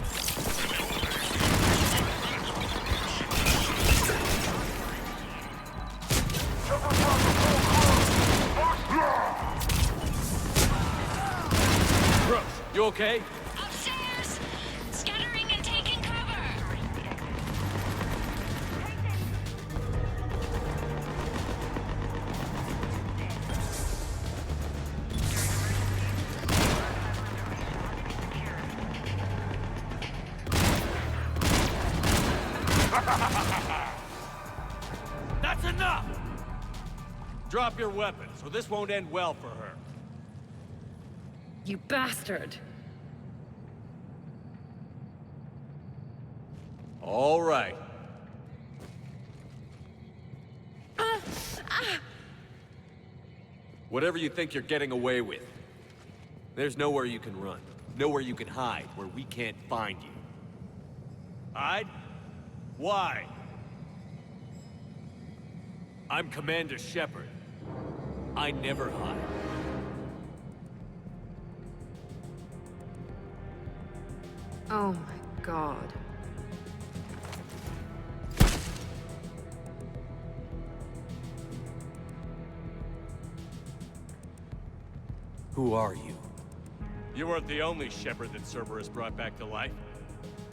Brooks, you okay?
Upstairs! Scattering and taking cover!
That's enough! Drop your weapons, or this won't end well for her.
You bastard!
All right. Whatever you think you're getting away with. There's nowhere you can run. Nowhere you can hide where we can't find you. Hide? Why? I'm Commander Shepard. I never hide.
Oh my god.
Who are you?
You weren't the only Shepard that Cerberus brought back to life.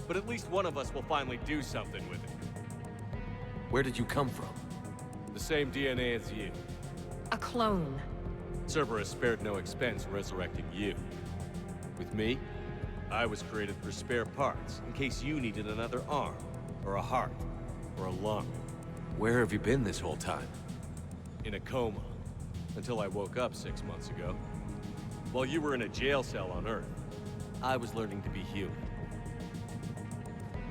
But at least one of us will finally do something with it.
Where did you come from?
The same DNA as you.
A clone.
Cerberus spared no expense resurrecting you. With me, I was created for spare parts, in case you needed another arm, or a heart, or a lung.
Where have you been this whole time?
In a coma, until I woke up 6 months ago. While you were in a jail cell on Earth, I was learning to be human.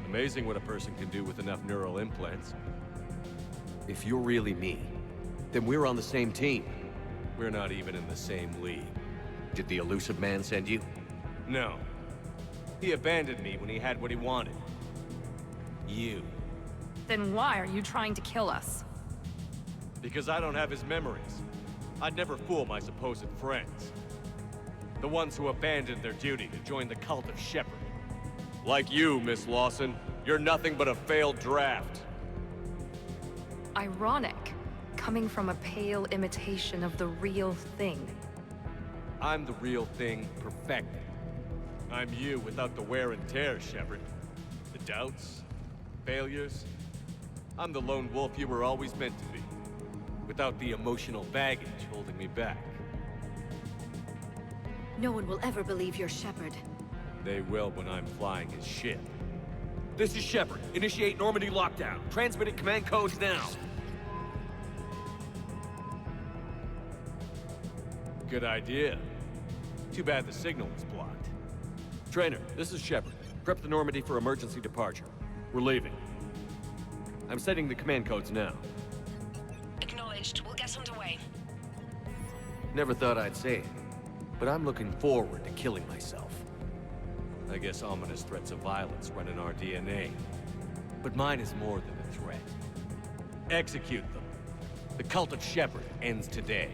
Amazing what a person can do with enough neural implants.
If you're really me, then we're on the same team.
We're not even in the same league.
Did the elusive man send you?
No. He abandoned me when he had what he wanted. You.
Then why are you trying to kill us?
Because I don't have his memories. I'd never fool my supposed friends. The ones who abandoned their duty to join the cult of Shepard. Like you, Miss Lawson. You're nothing but a failed draft.
Ironic, coming from a pale imitation of the real thing.
I'm the real thing perfected. I'm you without the wear and tear, Shepard. The doubts, failures. I'm the lone wolf you were always meant to be. Without the emotional baggage holding me back.
No one will ever believe you're Shepard.
They will when I'm flying his ship.
This is Shepard. Initiate Normandy lockdown. Transmitting command codes now.
Good idea. Too bad the signal was blocked.
Trainer, this is Shepard. Prep the Normandy for emergency departure. We're leaving. I'm setting the command codes now.
Acknowledged. We'll get underway.
Never thought I'd say it, but I'm looking forward to killing myself.
I guess ominous threats of violence run in our DNA. But mine is more than a threat. Execute them. The cult of Shepard ends today.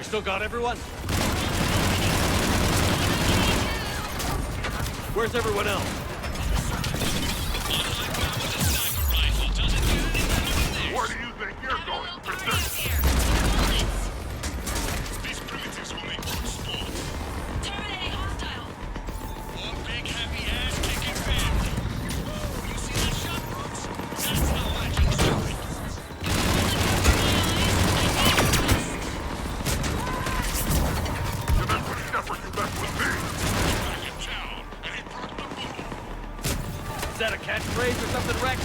Still got everyone? Where's everyone else?
Where do you think you're going, prisoner?
These primitives will make good sport.
Terminating hostile.
One big happy ass kicking family. You see that shot, Brooks? That's how I can do it.
Is that a catchphrase or something, Rex?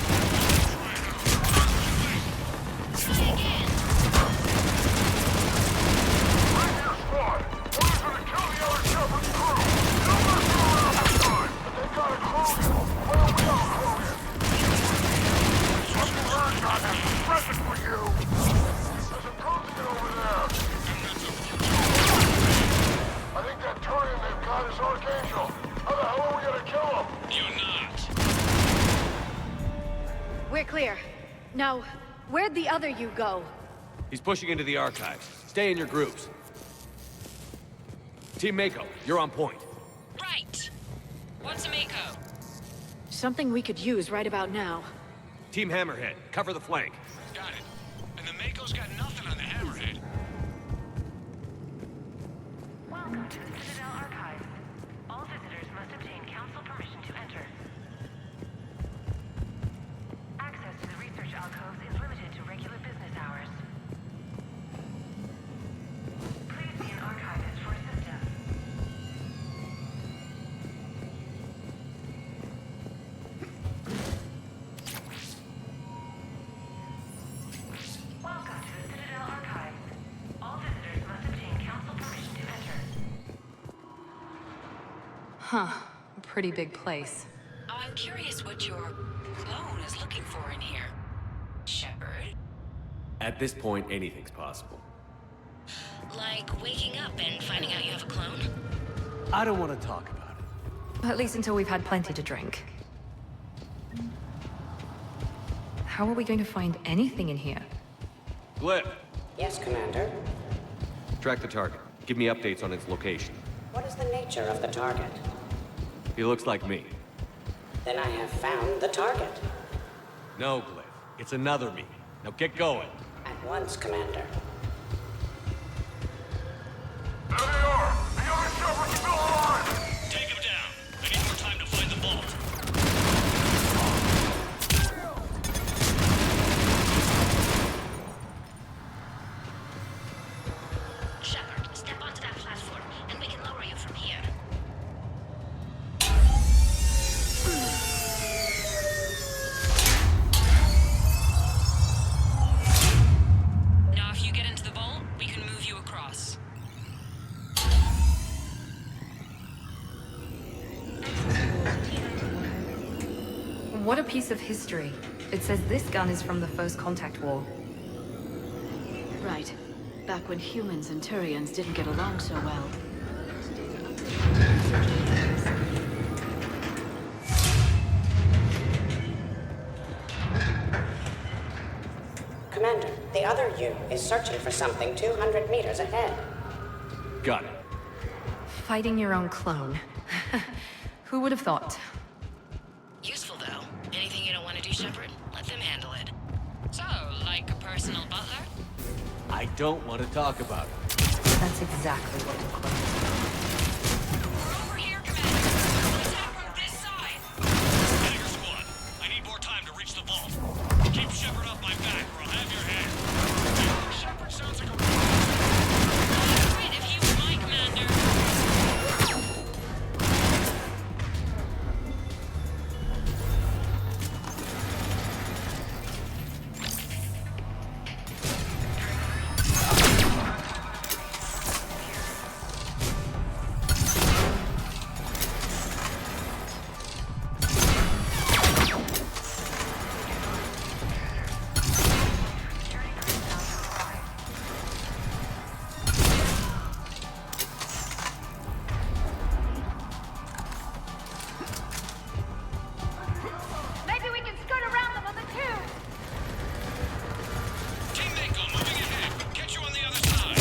We're clear. Now, where'd the other you go?
He's pushing into the archives. Stay in your groups. Team Mako, you're on point.
Right. What's a Mako?
Something we could use right about now.
Team Hammerhead, cover the flank.
Got it. And the Mako's got nothing on the Hammerhead.
Welcome to the Citadel Archives. All visitors must obtain council permission to enter. Access to the research alcoves is limited to regular business hours. Please see an archivist for assistance.
Huh. A pretty big place.
I'm curious what your clone is looking for in here. Shepard?
At this point, anything's possible.
Like waking up and finding out you have a clone?
I don't want to talk about it.
At least until we've had plenty to drink. How are we going to find anything in here?
Glyph,
Yes, Commander.
track the target. Give me updates on its location.
What is the nature of the target?
He looks like me.
Then I have found the target.
No, Glyph. It's another me. Now get going.
At once, Commander.
There they are! The other Shepard's still alive!
Take him down. I need more time to find the vault.
Shepard, step onto that platform, and we can lower you from here.
Now, if you get into the vault, we can move you across.
What a piece of history. It says this gun is from the First Contact War.
Right. Back when humans and Turians didn't get along so well.
Commander, the other you is searching for something 200 meters ahead.
Got it.
Fighting your own clone. Who would have thought?
Useful, though. Anything you don't want to do, Shepard, let them handle it. So, like a personal butler?
I don't want to talk about it.
That's exactly what the clone is.
Over here, Commander. Attack from this side.
Tiger Squad, I need more time to reach the vault. Keep Shepard off my back, or I'll have your head. Shepard sounds like a...
Right, if you were my commander.
Maybe we can skirt around them on the tube.
Team Mako moving ahead. Catch you on the other side.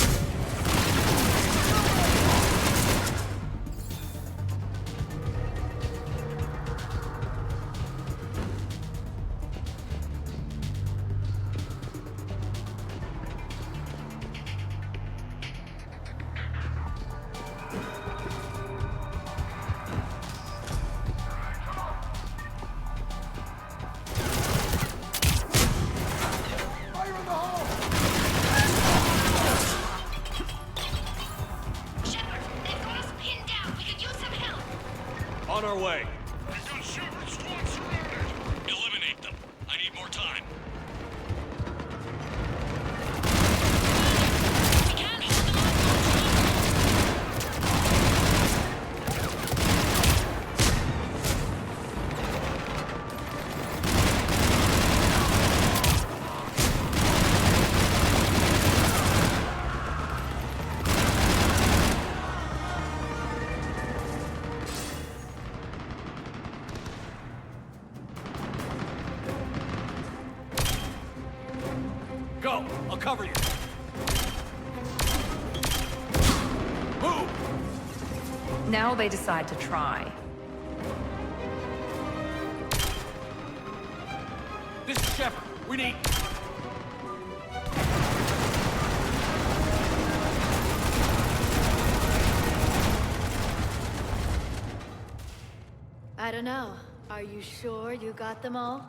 Shepard, they've got us pinned down. We could use some help.
On our way.
We've got Shepard squad surrounded. Eliminate them. I need more time.
We can't hold them off.
Go! I'll cover you. Move!
Now they decide to try.
This is Shepard. We need...
I don't know. Are you sure you got them all?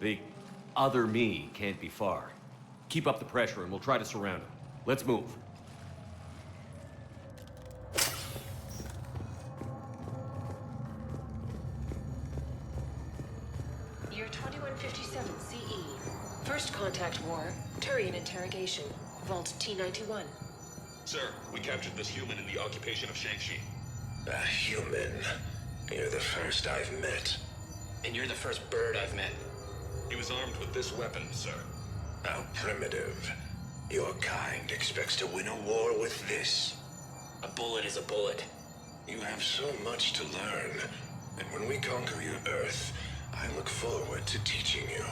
The other me can't be far. Keep up the pressure and we'll try to surround him. Let's move.
Year 2157 CE. First Contact War. Turian interrogation. Vault T-91.
Sir, we captured this human in the occupation of Shang-Chi.
A human? You're the first I've met.
And you're the first bird I've met.
He was armed with this weapon, sir.
How primitive. Your kind expects to win a war with this.
A bullet is a bullet.
You have so much to learn. And when we conquer your Earth, I look forward to teaching you.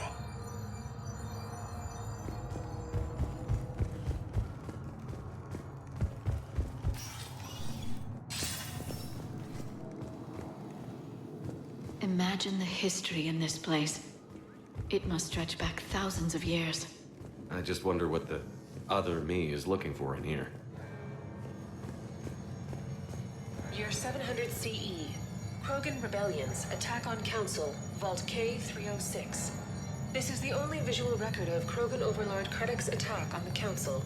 Imagine the history in this place. It must stretch back thousands of years.
I just wonder what the other me is looking for in here.
Year 700 CE. Krogan rebellions, attack on Council, Vault K-306. This is the only visual record of Krogan Overlord Krennic's attack on the Council.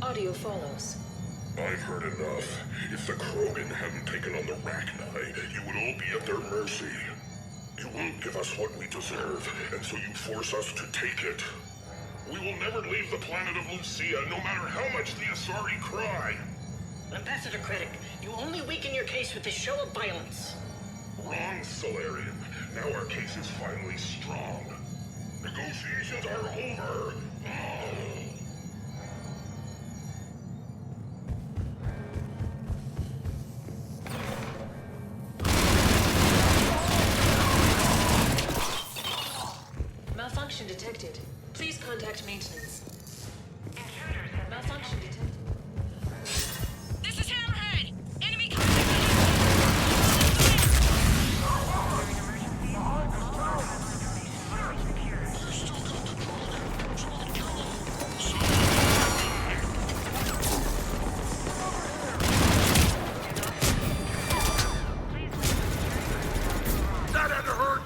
Audio follows.
I've heard enough. If the Krogan hadn't taken on the Rachni, you would all be at their mercy. You won't give us what we deserve, and so you force us to take it. We will never leave the planet of Lucia, no matter how much the Asari cry.
Ambassador Krennic, you only weaken your case with this show of violence.
Wrong, Solarian. Now our case is finally strong. Negotiations are over.
Malfunction detected. Please contact maintenance. Malfunction detected.
This is Hammerhead! Enemy
That had to hurt!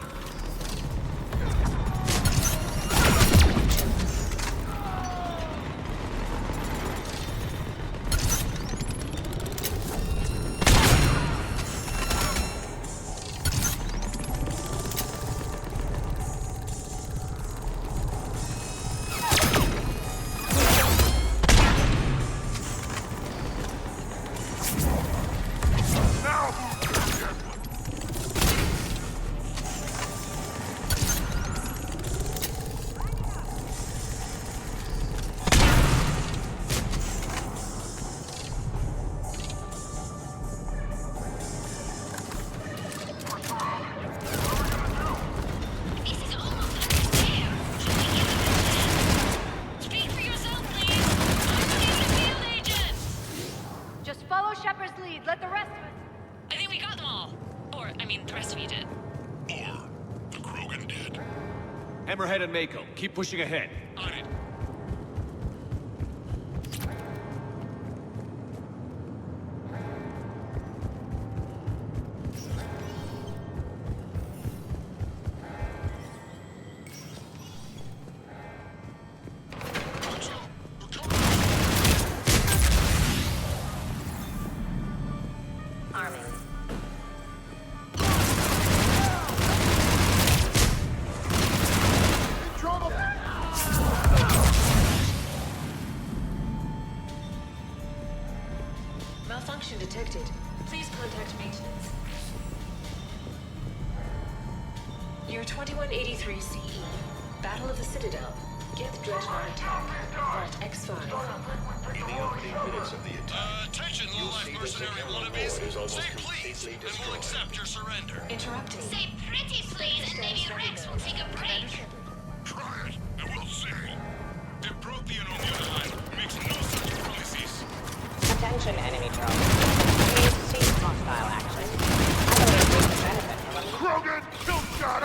Let the rest of us... I think we got them all. Or, I mean, the rest of you did.
Or the Krogan did.
Hammerhead and Mako, keep pushing ahead.
On it.
Malfunction detected. Please contact maintenance. Year 2183 CE. Battle of the Citadel. Geth Dreadnought attack. Vault X5.
In the opening minutes of the attack,
Attention, low-life mercenary wannabes. Say please, and we'll accept your surrender.
Interrupting.
Say pretty please, and maybe Rex will take a break.
Try it, and we'll see. The Prothean, on the other hand, makes no such promises.
Attention, enemy drone. Please cease hostile action. I believe we can benefit from a...
Krogan, kill shot!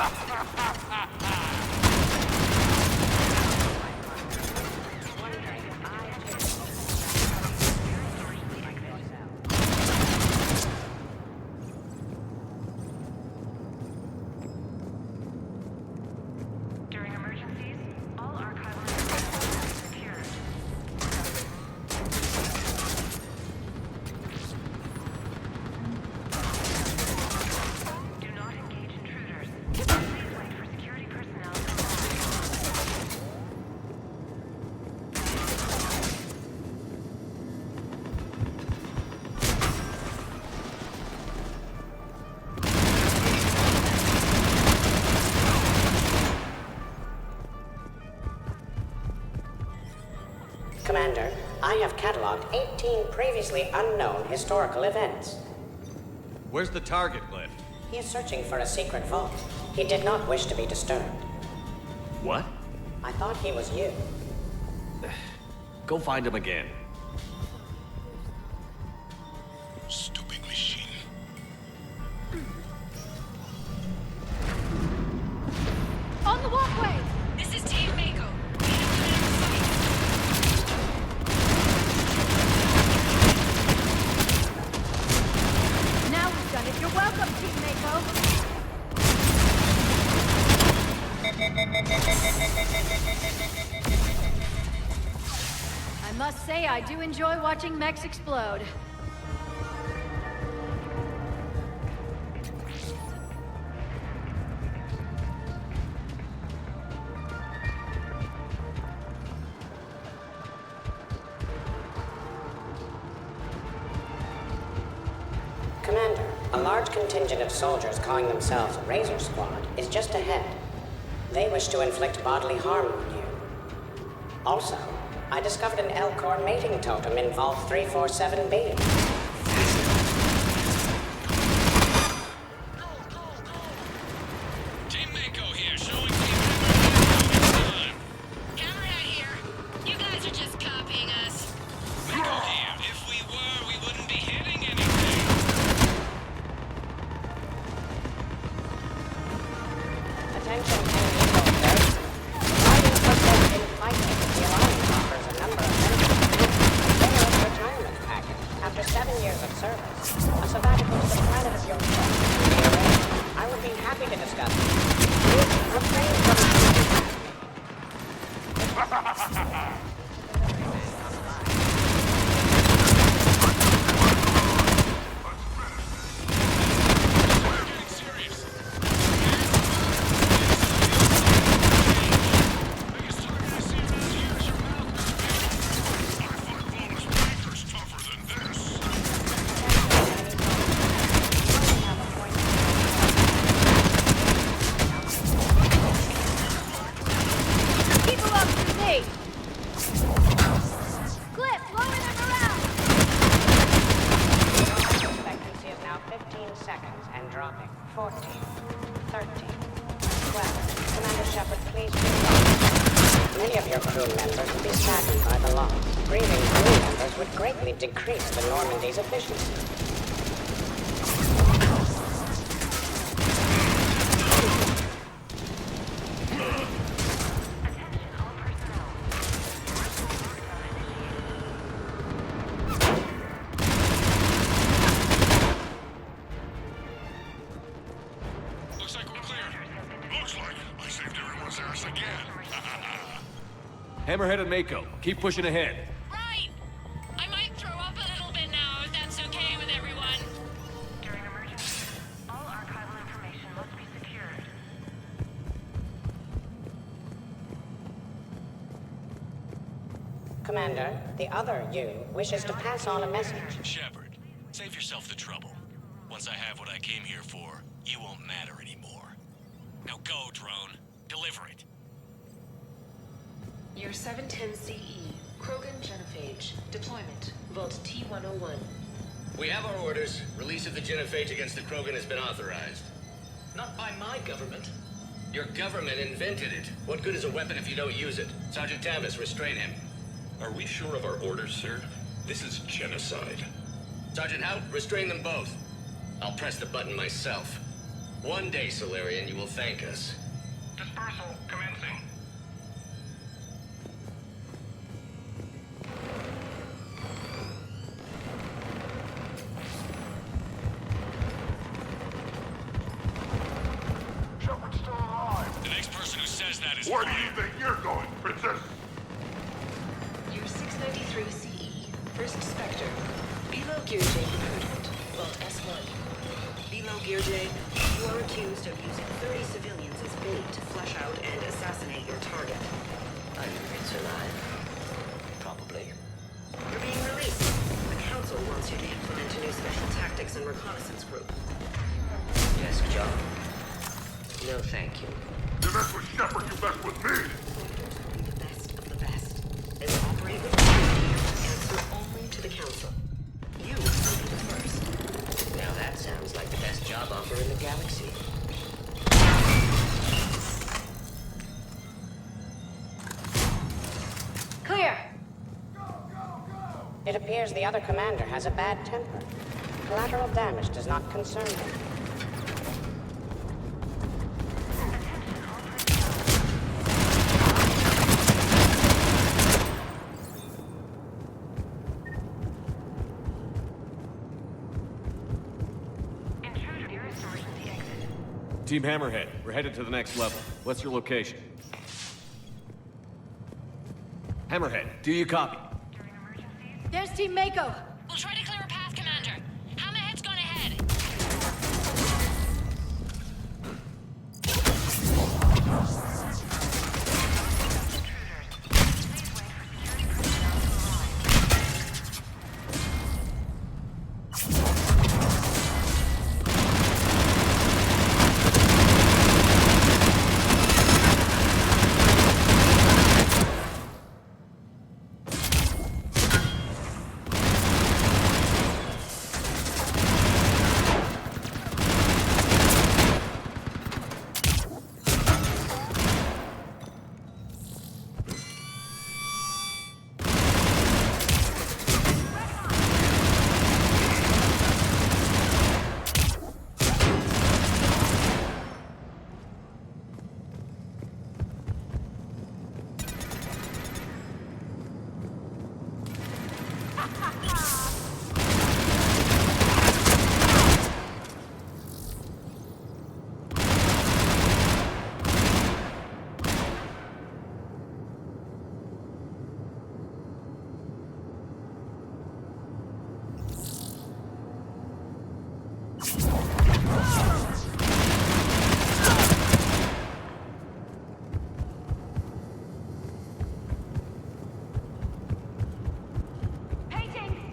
During emergencies, all archival information is secured. Do not engage intruders. Please wait for security personnel
I have cataloged 18 previously unknown historical events.
Where's the target, Glenn?
He is searching for a secret vault. He did not wish to be disturbed.
What?
I thought he was you.
Go find him again.
Stupid machine.
On the walkway! This is Team Mako.
Now we've done it. You're welcome, Team Mako. I must say, I do enjoy watching mechs explode.
Commander, a large contingent of soldiers calling themselves Razor Squad is just ahead. They wish to inflict bodily harm on you. Also, I discovered an L-Core mating totem in Vault 347B.
Team Mako here, showing
Camera out here. You guys are just copying us.
Mako here. If we were, we wouldn't be hitting anything.
Attention, enemy soldiers. Fighting for death in fighting, the Alliance offers a number of benefits. Generous retirement package after 7 years of service. A sabbatical to the planet of your choice. I would be happy to discuss it. Please refrain from...
Keep them up to me! Cliff, lower them around!
Expectancy is now 15 seconds and dropping. 14, 13, 12. Commander Shepard, please be. Many of your crew members will be saddened by the loss. Grieving crew members would greatly decrease the Normandy's efficiency.
Looks like we're clear.
Looks like I saved everyone's ass again.
Hammerhead and Mako, keep pushing ahead.
Right! I might throw up a little bit now, if that's okay with everyone.
During emergency, all archival information must be secured.
Commander, the other you wishes to pass on a message.
Shepard, save yourself the trouble. Once I have what I came here for, you won't matter anymore. Now go, drone. Deliver it.
Your 710 CE, Krogan Genophage. Deployment, Vault T-101.
We have our orders. Release of the genophage against the Krogan has been authorized.
Not by my government.
Your government invented it. What good is a weapon if you don't use it? Sergeant Tavis, restrain him.
Are we sure of our orders, sir? This is genocide.
Sergeant Hout, restrain them both. I'll press the button myself. One day, Solarian, you will thank us.
Dispersal commencing.
Shepard's still alive.
The next person who says that is
Where do you think you're going, Princess?
Your 693 CE, First Spectre. Below Gear J recruitment, Vault S1. Below Gear J, you are accused of using 30 civilians as bait to flush out and assassinate your target.
Are you alive? Probably.
You're being released. The Council wants you to implement a new special tactics and reconnaissance group.
Desk job. No, thank you.
You mess with Shepard, you mess with me!
The best of the best. They will operate with security and to the Council. You will be the first.
Now that sounds like the best job offer in the galaxy.
Clear!
It appears the other commander has a bad temper. Collateral damage does not concern him.
Team Hammerhead, we're headed to the next level. What's your location? Hammerhead, do you copy?
There's Team Mako.
We'll try to clear a path, Commander. Hammerhead's gone ahead.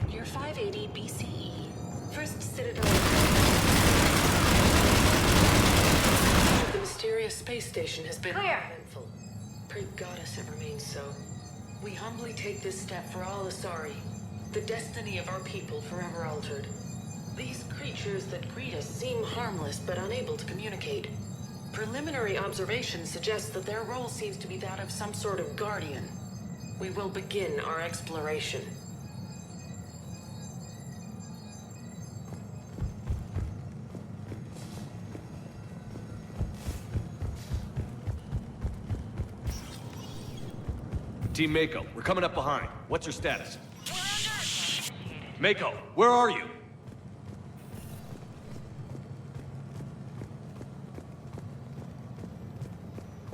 You're 580 BCE. First Citadel. The mysterious space station has been eventful. Pray Goddess it remains so. We humbly take this step for all Asari. The destiny of our people forever altered. These creatures that greet us seem harmless but unable to communicate. Preliminary observations suggest that their role seems to be that of some sort of guardian. We will begin our exploration.
Team Mako, we're coming up behind. What's your status? Mako, where are you?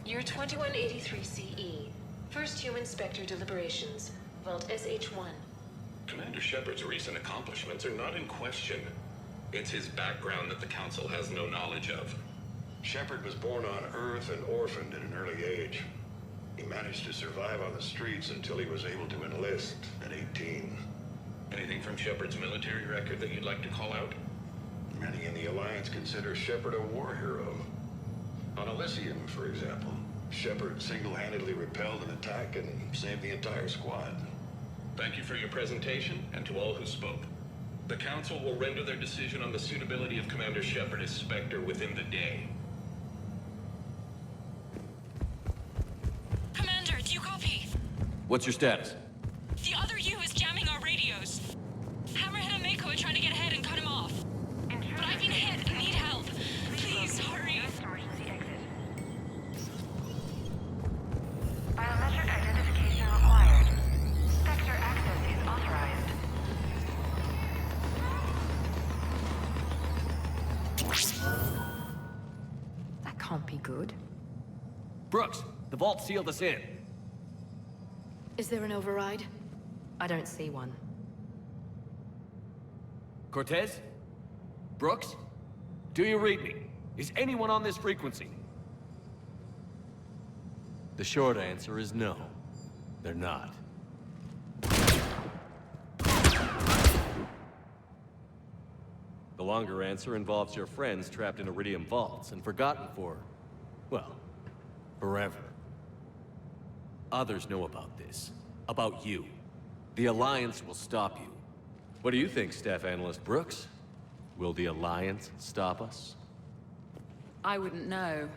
Year 2183 CE. First Human Spectre deliberations. Vault SH-1.
Commander Shepard's recent accomplishments are not in question. It's his background that the Council has no knowledge of.
Shepard was born on Earth and orphaned at an early age. He managed to survive on the streets until he was able to enlist at 18.
Anything from Shepard's military record that you'd like to call out?
Many in the Alliance consider Shepard a war hero. On Elysium, for example, Shepard single-handedly repelled an attack and saved the entire squad.
Thank you for your presentation, and to all who spoke. The Council will render their decision on the suitability of Commander Shepard as Spectre within the day.
Commander, do you copy?
What's your status?
The other U is jamming our radios. Hammerhead and Mako are trying to get ahead and cut him off. But I've been hit and need help. Please, hurry.
Biometric identification required. Spectre access is authorized.
That can't be good.
Brooks, the vault sealed us in.
Is there an override?
I don't see one.
Cortez? Brooks? Do you read me? Is anyone on this frequency? The short answer is no. They're not. The longer answer involves your friends trapped in Iridium vaults and forgotten for, well, forever. Others know about this. About you. The Alliance will stop you, What do you think, Staff Analyst Brooks? Will the Alliance stop us?
I wouldn't know.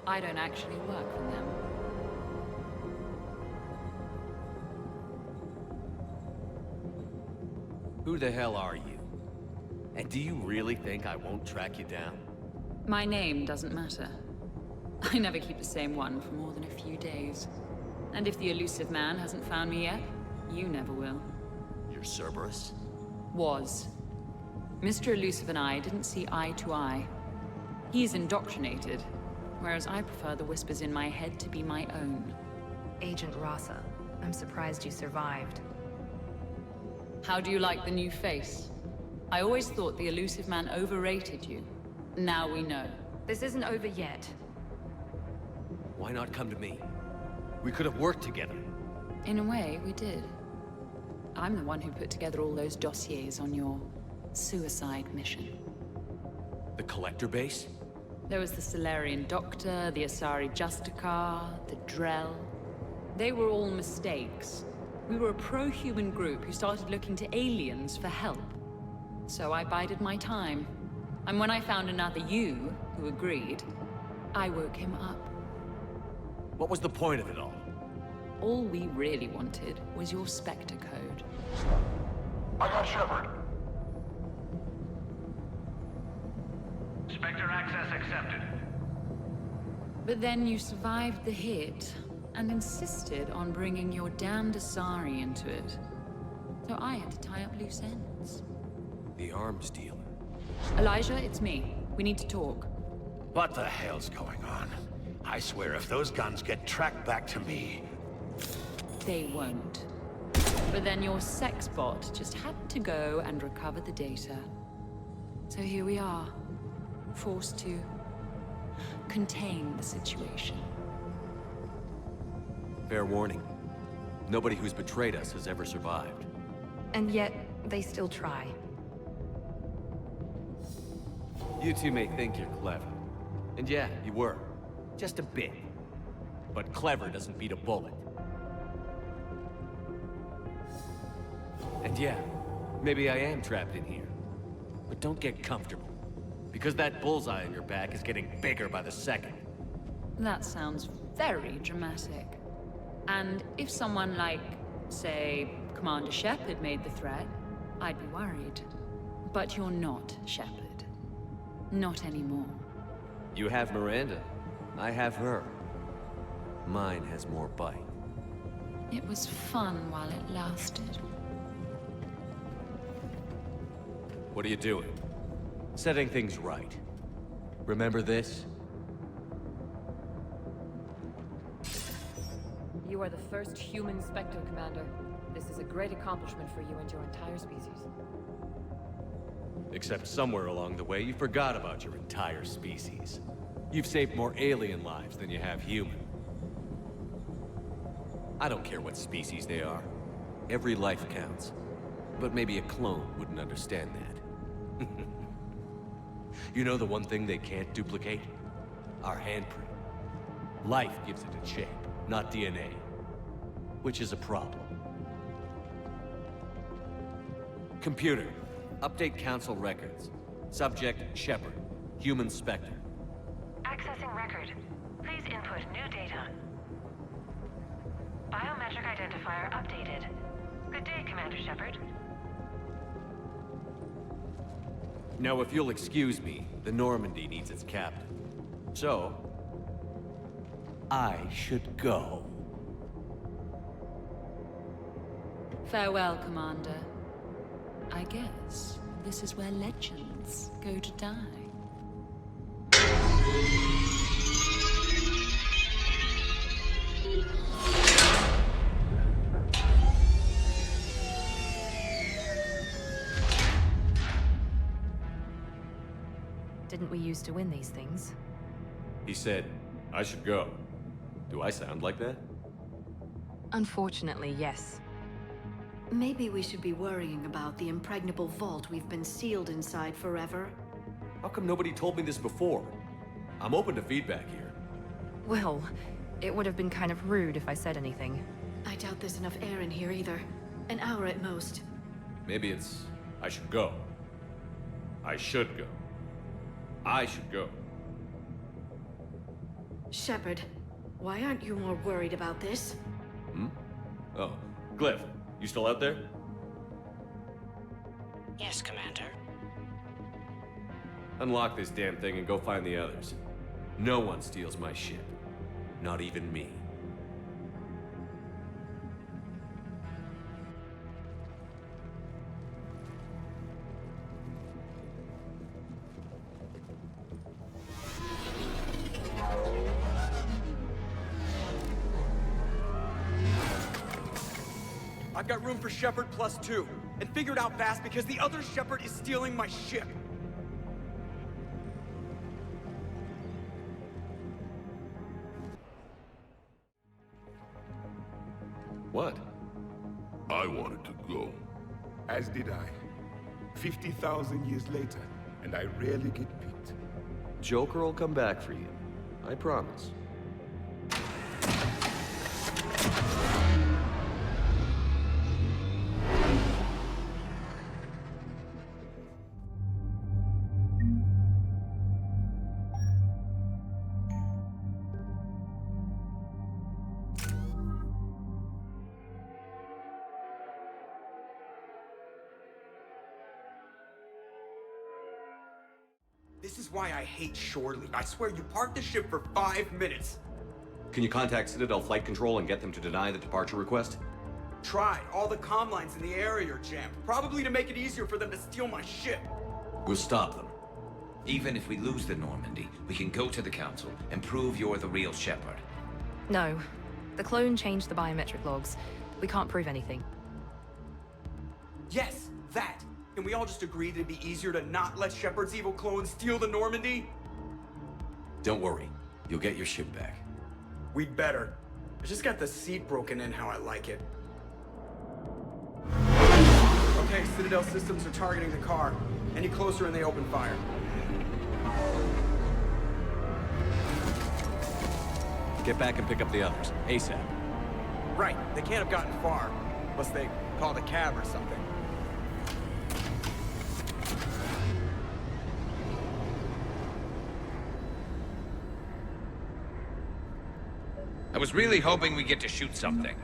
I don't actually work for them.
Who the hell are you? And do you really think I won't track you down?
My name doesn't matter. I never keep the same one for more than a few days. And if the elusive man hasn't found me yet, you never will.
You're Cerberus?
Was. Mr. Elusive and I didn't see eye to eye. He's indoctrinated, whereas I prefer the whispers in my head to be my own.
Agent Rasa, I'm surprised you survived.
How do you like the new face? I always thought the elusive man overrated you. Now we know.
This isn't over yet.
Why not come to me? We could have worked together.
In a way, we did. I'm the one who put together all those dossiers on your suicide mission.
The Collector base?
There was the Solarian Doctor, the Asari Justicar, the Drell. They were all mistakes. We were a pro-human group who started looking to aliens for help. So I bided my time. And when I found another you, who agreed, I woke him up.
What was the point of it all?
All we really wanted was your Spectre code.
I got Shepard.
Spectre access accepted.
But then you survived the hit, and insisted on bringing your damned Asari into it. So I had to tie up loose ends.
The arms dealer.
Elijah, it's me. We need to talk.
What the hell's going on? I swear if those guns get tracked back to me...
They won't. But then your sex bot just had to go and recover the data. So here we are, forced to contain the situation.
Fair warning. Nobody who's betrayed us has ever survived.
And yet, they still try.
You two may think you're clever. And yeah, you were. Just a bit. But clever doesn't beat a bullet. And yeah, maybe I am trapped in here. But don't get comfortable. Because that bullseye on your back is getting bigger by the second.
That sounds very dramatic. And if someone like, say, Commander Shepard made the threat, I'd be worried. But you're not Shepard. Not anymore.
You have Miranda. I have her. Mine has more bite.
It was fun while it lasted.
What are you doing? Setting things right. Remember this?
You are the first human Spectre, Commander. This is a great accomplishment for you and your entire species.
Except somewhere along the way, you forgot about your entire species. You've saved more alien lives than you have human. I don't care what species they are. Every life counts. But maybe a clone wouldn't understand that. You know the one thing they can't duplicate? Our handprint. Life gives it a shape, not DNA. Which is a problem. Computer, update Council records. Subject, Shepard. Human Spectre.
Accessing record. Please input new data. Biometric identifier updated. Good day, Commander Shepard.
Now, if you'll excuse me, the Normandy needs its captain. So, I should go.
Farewell, Commander. I guess this is where legends go to die.
Didn't we used to win these things?
He said, I should go. Do I sound like that?
Unfortunately, yes.
Maybe we should be worrying about the impregnable vault we've been sealed inside forever.
How come nobody told me this before? I'm open to feedback here.
Well, it would have been kind of rude if I said anything.
I doubt there's enough air in here either. An hour at most.
Maybe it's... I should go. I should go. I should go.
Shepard, why aren't you more worried about this?
Hmm? Oh, Glyph, you still out there?
Yes, Commander.
Unlock this damn thing and go find the others. No one steals my ship. Not even me.
I've got room for Shepard +2, and figure it out fast because the other Shepard is stealing my ship.
What?
I wanted to go. As did I. 50,000 years later, and I rarely get beat.
Joker will come back for you. I promise.
This is why I hate shore leave. I swear you parked the ship for 5 minutes.
Can you contact Citadel Flight Control and get them to deny the departure request?
Tried. All the comm lines in the area are jammed. Probably to make it easier for them to steal my ship.
We'll stop them.
Even if we lose the Normandy, we can go to the Council and prove you're the real Shepard.
No. The clone changed the biometric logs. We can't prove anything.
Yes, that. Can we all just agree that it'd be easier to not let Shepard's evil clone steal the Normandy?
Don't worry. You'll get your ship back.
We'd better. I just got the seat broken in how I like it. Okay, Citadel systems are targeting the car. Any closer and they open fire.
Get back and pick up the others, ASAP.
Right, they can't have gotten far. Unless they called a cab or something.
I was really hoping we'd get to shoot something.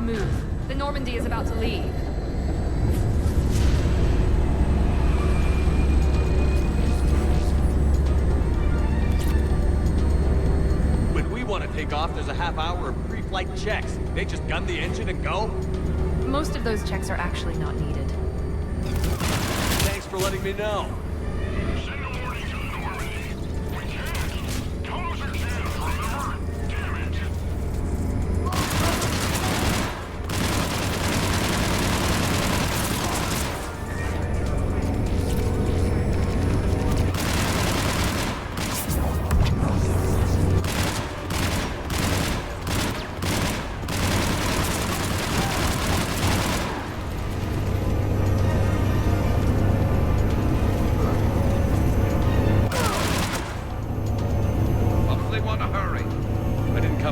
move. The Normandy is about to leave.
When we want to take off, there's a half hour of pre-flight checks. They just gun the engine and go?
Most of those checks are actually not needed.
Thanks for letting me know.
Send a warning to the Normandy. We can't. Toes are jammed, remember? Damn it.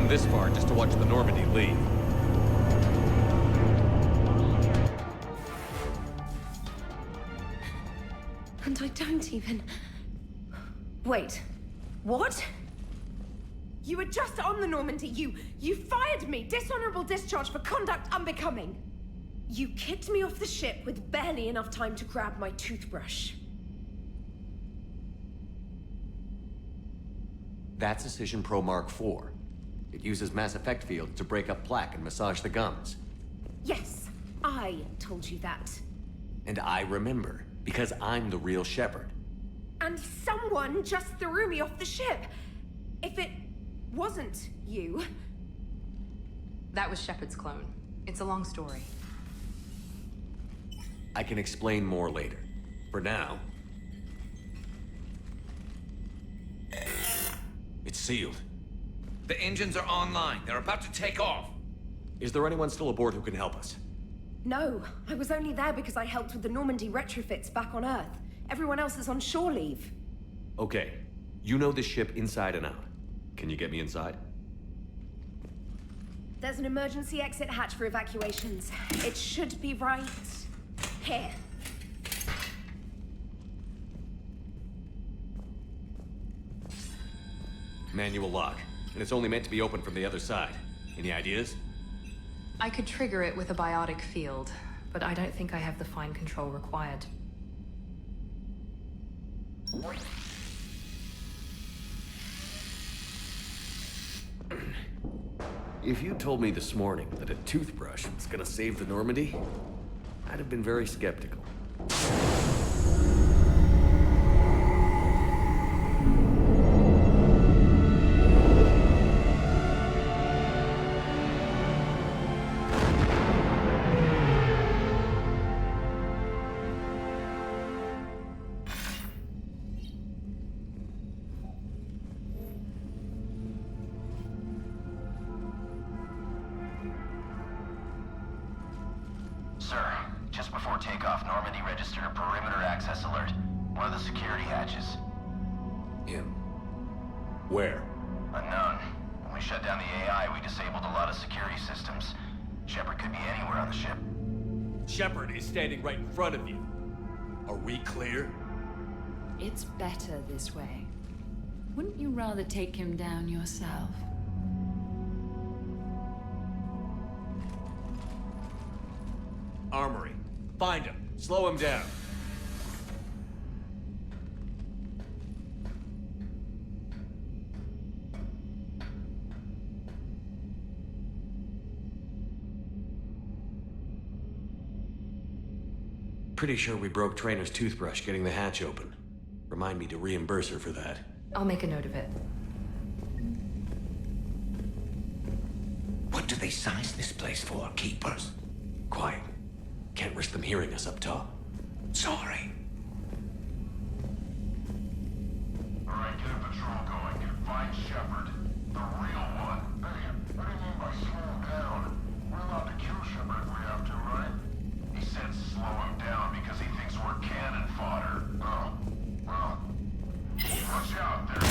This far just to watch the Normandy leave.
And I don't even... Wait. What? You were just on the Normandy. You fired me. Dishonorable discharge for conduct unbecoming. You kicked me off the ship with barely enough time to grab my toothbrush.
That's Decision Pro Mark IV. It uses mass effect fields to break up plaque and massage the gums.
Yes, I told you that.
And I remember, because I'm the real Shepard.
And someone just threw me off the ship. If it wasn't you...
That was Shepard's clone. It's a long story.
I can explain more later. For now... It's sealed.
The engines are online. They're about to take off.
Is there anyone still aboard who can help us?
No, I was only there because I helped with the Normandy retrofits back on Earth. Everyone else is on shore leave.
Okay. You know this ship inside and out. Can you get me inside?
There's an emergency exit hatch for evacuations. It should be right here.
Manual lock. And it's only meant to be opened from the other side. Any ideas?
I could trigger it with a biotic field, but I don't think I have the fine control required.
If you told me this morning that a toothbrush was gonna save the Normandy, I'd have been very skeptical.
Sir, just before takeoff, Normandy registered a perimeter access alert. One of the security hatches.
Him? Where?
Unknown. When we shut down the AI, we disabled a lot of security systems. Shepard could be anywhere on the ship.
Shepard is standing right in front of you. Are we clear?
It's better this way. Wouldn't you rather take him down yourself?
Armory. Find him. Slow him down. Pretty sure we broke Trainer's toothbrush getting the hatch open. Remind me to reimburse her for that.
I'll make a note of it.
What do they size this place for, keepers?
Quiet. Can't risk them hearing us up top.
Sorry.
Alright, get a patrol going. Find Shepard. The real one. Hey, what do you mean by slow down? We're allowed to kill Shepard if we have to, right? He said slow him down because he thinks we're cannon fodder. Oh, well. Watch out, there.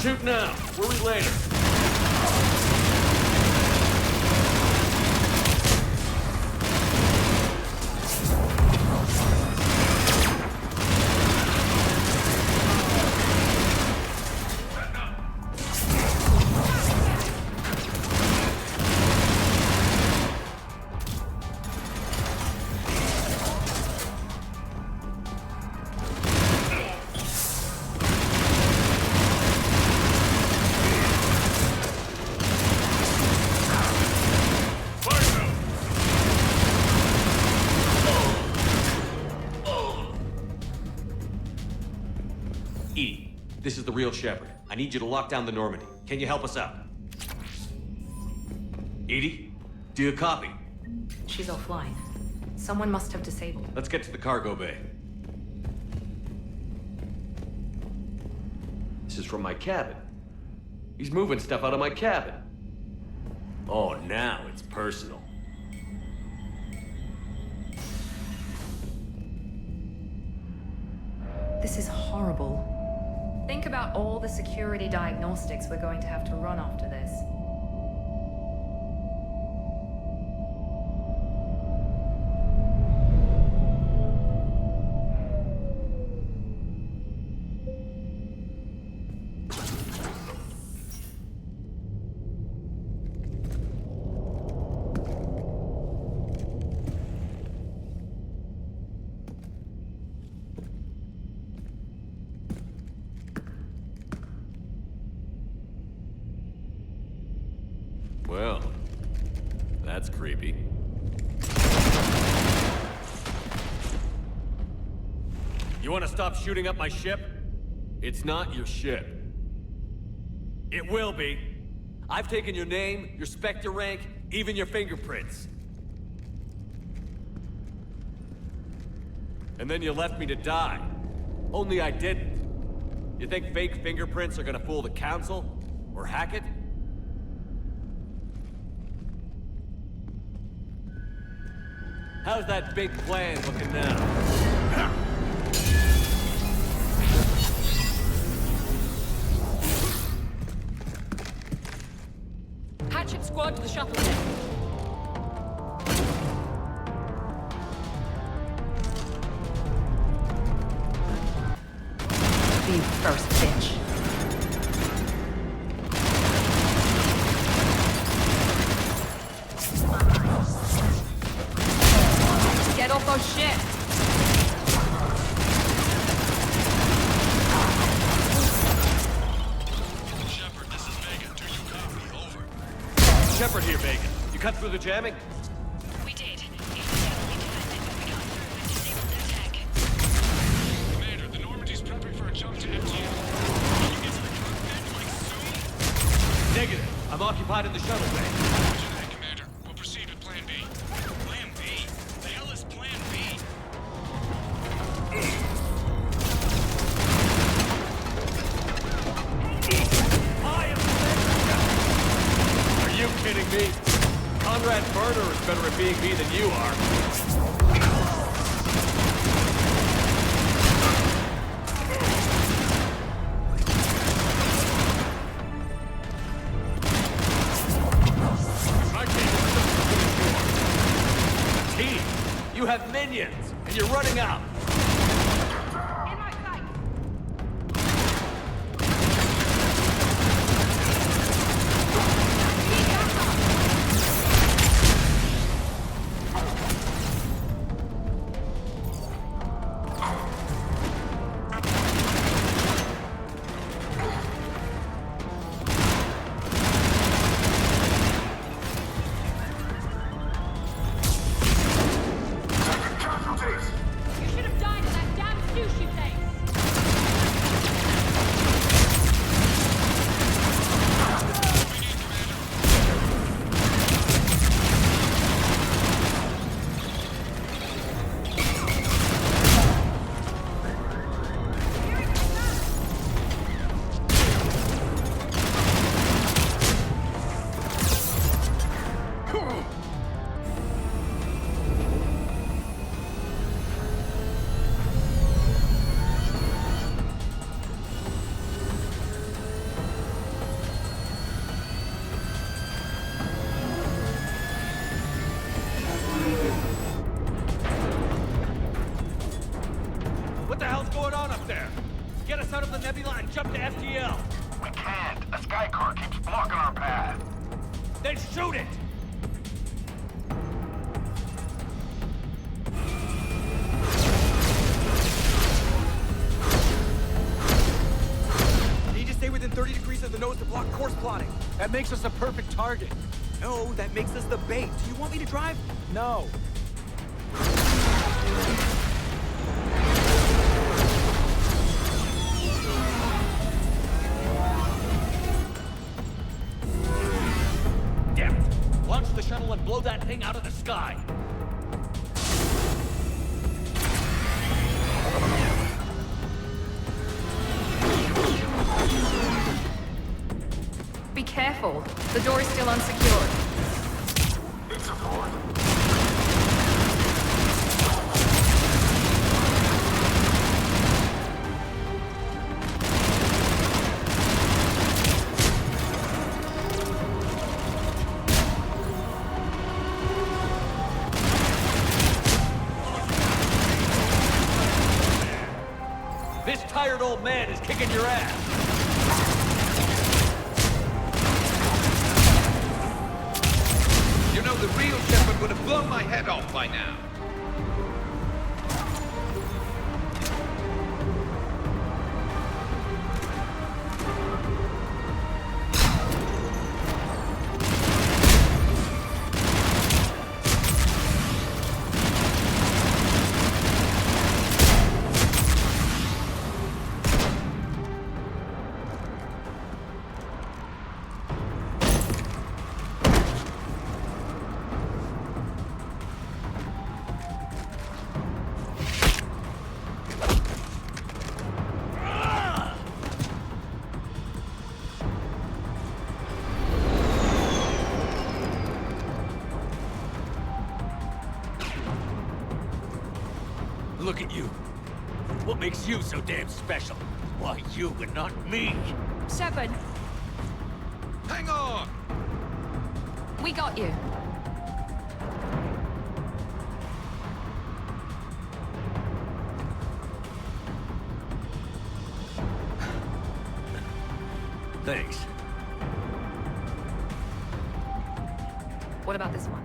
Shoot now. Worry later. This is the real Shepard. I need you to lock down the Normandy. Can you help us out? Edie? Do you copy?
She's offline. Someone must have disabled.
Let's get to the cargo bay. This is from my cabin. He's moving stuff out of my cabin. Oh, now it's personal.
This is horrible. Think about all the security diagnostics we're going to have to run after this.
Well, that's creepy. You want to stop shooting up my ship? It's not your ship. It will be. I've taken your name, your Spectre rank, even your fingerprints. And then you left me to die. Only I didn't. You think fake fingerprints are gonna fool the Council? Or Hackett? How's that big plan looking now?
Hatchet squad to the shuttle deck.
Be first, bitch.
Get off those ships!
Shepard, this is Vega. Do you copy? Over.
Shepard here, Vega. You cut through the jamming?
We did. It was heavily defended, but we got through and disabled their tech.
Commander, the Normandy's prepping for a jump to MTL. Can you get to the cockpit, like, soon?
Negative. I'm occupied in the shuttle bay.
Roger that, Commander. We'll proceed with Plan B. Plan B? The hell is Plan B?
Are you kidding me? Conrad Burner is better at being me than you are. I can't Team, you have minions, and you're running out.
You should have
us out of the nebula and jump to FTL.
We can't. A sky car keeps blocking our path.
Then shoot it!
Need to stay within 30 degrees of the nose to block course plotting.
That makes us a perfect target.
No, that makes us the bait. Do you want me to drive?
No.
Damn it! Launch the shuttle and blow that thing out of the sky!
Be careful. The door is still unsecured.
It's a port.
This tired old man is kicking your ass!
You know, the real Shepard would have blown my head off by now.
Look at you. What makes you so damn special? Why you and not me?
Shepard,
Hang on!
we got you.
Thanks.
What about this one?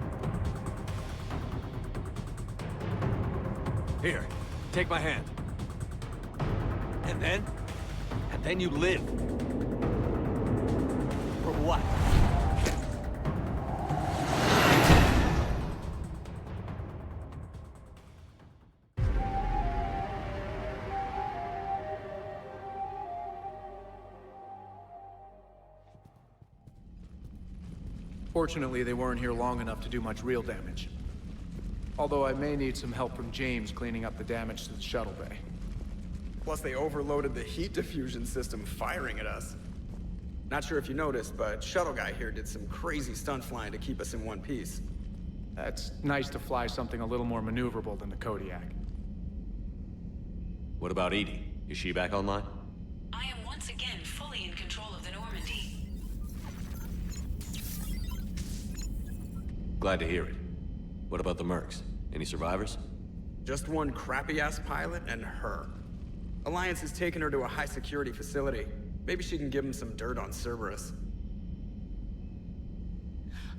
Here, take my hand. And then you live. For what?
Fortunately, they weren't here long enough to do much real damage. Although I may need some help from James cleaning up the damage to the shuttle bay.
Plus, they overloaded the heat diffusion system, firing at us. Not sure if you noticed, but Shuttle Guy here did some crazy stunt flying to keep us in one piece.
It's nice to fly something a little more maneuverable than the Kodiak.
What about Edie? Is she back online?
I am once again fully in control of the Normandy.
Glad to hear it. What about the Mercs? Any survivors?
Just one crappy-ass pilot and her. Alliance has taken her to a high-security facility. Maybe she can give him some dirt on Cerberus.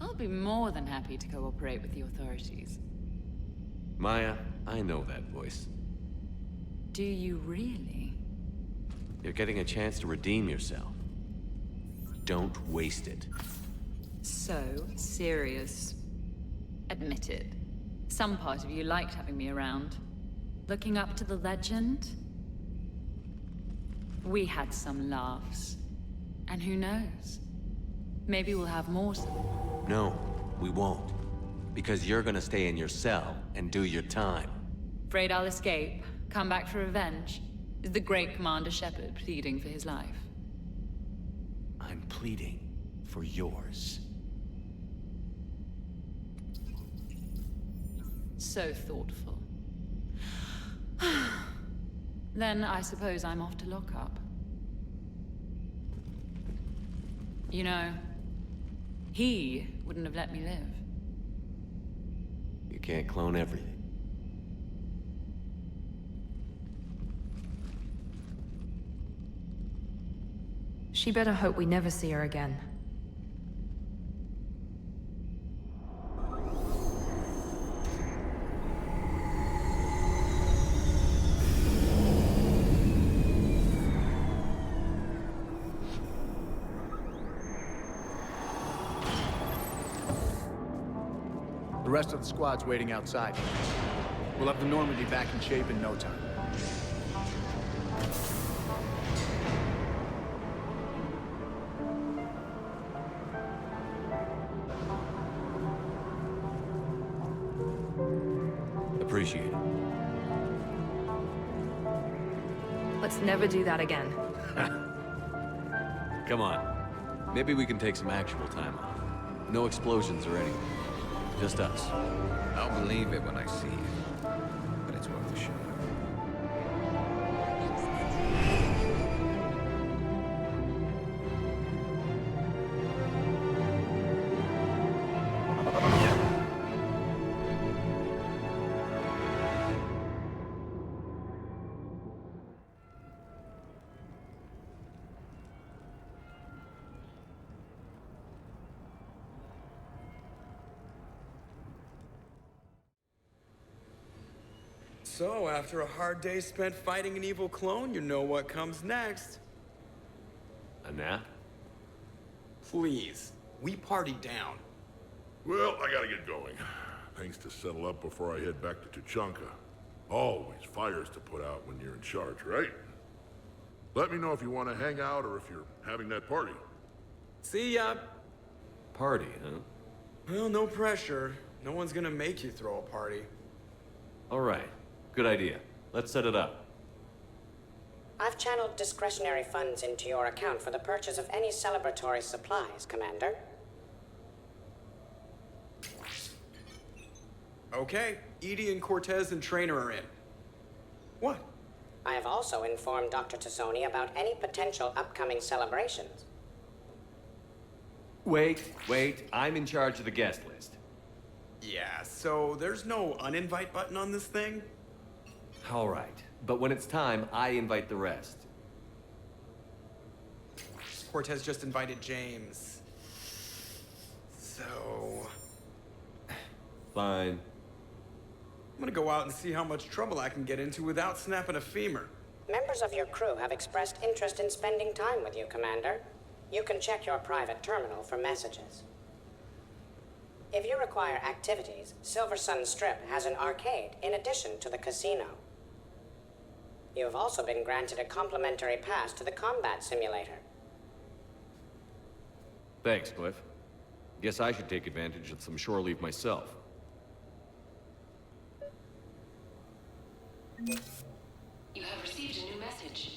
I'll be more than happy to cooperate with the authorities.
Maya, I know that voice.
Do you really?
You're getting a chance to redeem yourself. Don't waste it.
So serious. Admit it. Some part of you liked having me around. Looking up to the legend? We had some laughs. And who knows? Maybe we'll have more soon.
No, we won't. Because you're gonna stay in your cell and do your time.
Afraid I'll escape, come back for revenge? Is the great Commander Shepard pleading for his life?
I'm pleading for yours.
So thoughtful. Then I suppose I'm off to lock up. You know, he wouldn't have let me live.
You can't clone everything.
She better hope we never see her again.
The rest of the squad's waiting outside. We'll have the Normandy back in shape in no time.
Appreciate it.
Let's never do that again.
Come on. Maybe we can take some actual time off. No explosions or anything. Just us.
I'll believe it when I see it. But it's worth a shot.
So, after a hard day spent fighting an evil clone, you know what comes next.
A nap?
Please, we party down.
Well, I gotta get going. Things to settle up before I head back to Tuchanka. Always fires to put out when you're in charge, right? Let me know if you want to hang out or if you're having that party.
See ya.
Party, huh?
Well, no pressure. No one's gonna make you throw a party.
All right. Good idea. Let's set it up.
I've channeled discretionary funds into your account for the purchase of any celebratory supplies, Commander.
Okay, Edie and Cortez and Trainer are in. What?
I have also informed Dr. Tassoni about any potential upcoming celebrations.
Wait. I'm in charge of the guest list.
Yeah, so there's no uninvite button on this thing?
All right. But when it's time, I invite the rest.
Cortez just invited James. So...
Fine.
I'm gonna go out and see how much trouble I can get into without snapping a femur.
Members of your crew have expressed interest in spending time with you, Commander. You can check your private terminal for messages. If you require activities, Silver Sun Strip has an arcade in addition to the casino. You have also been granted a complimentary pass to the combat simulator.
Thanks, Cliff. Guess I should take advantage of some shore leave myself.
You have received a new message.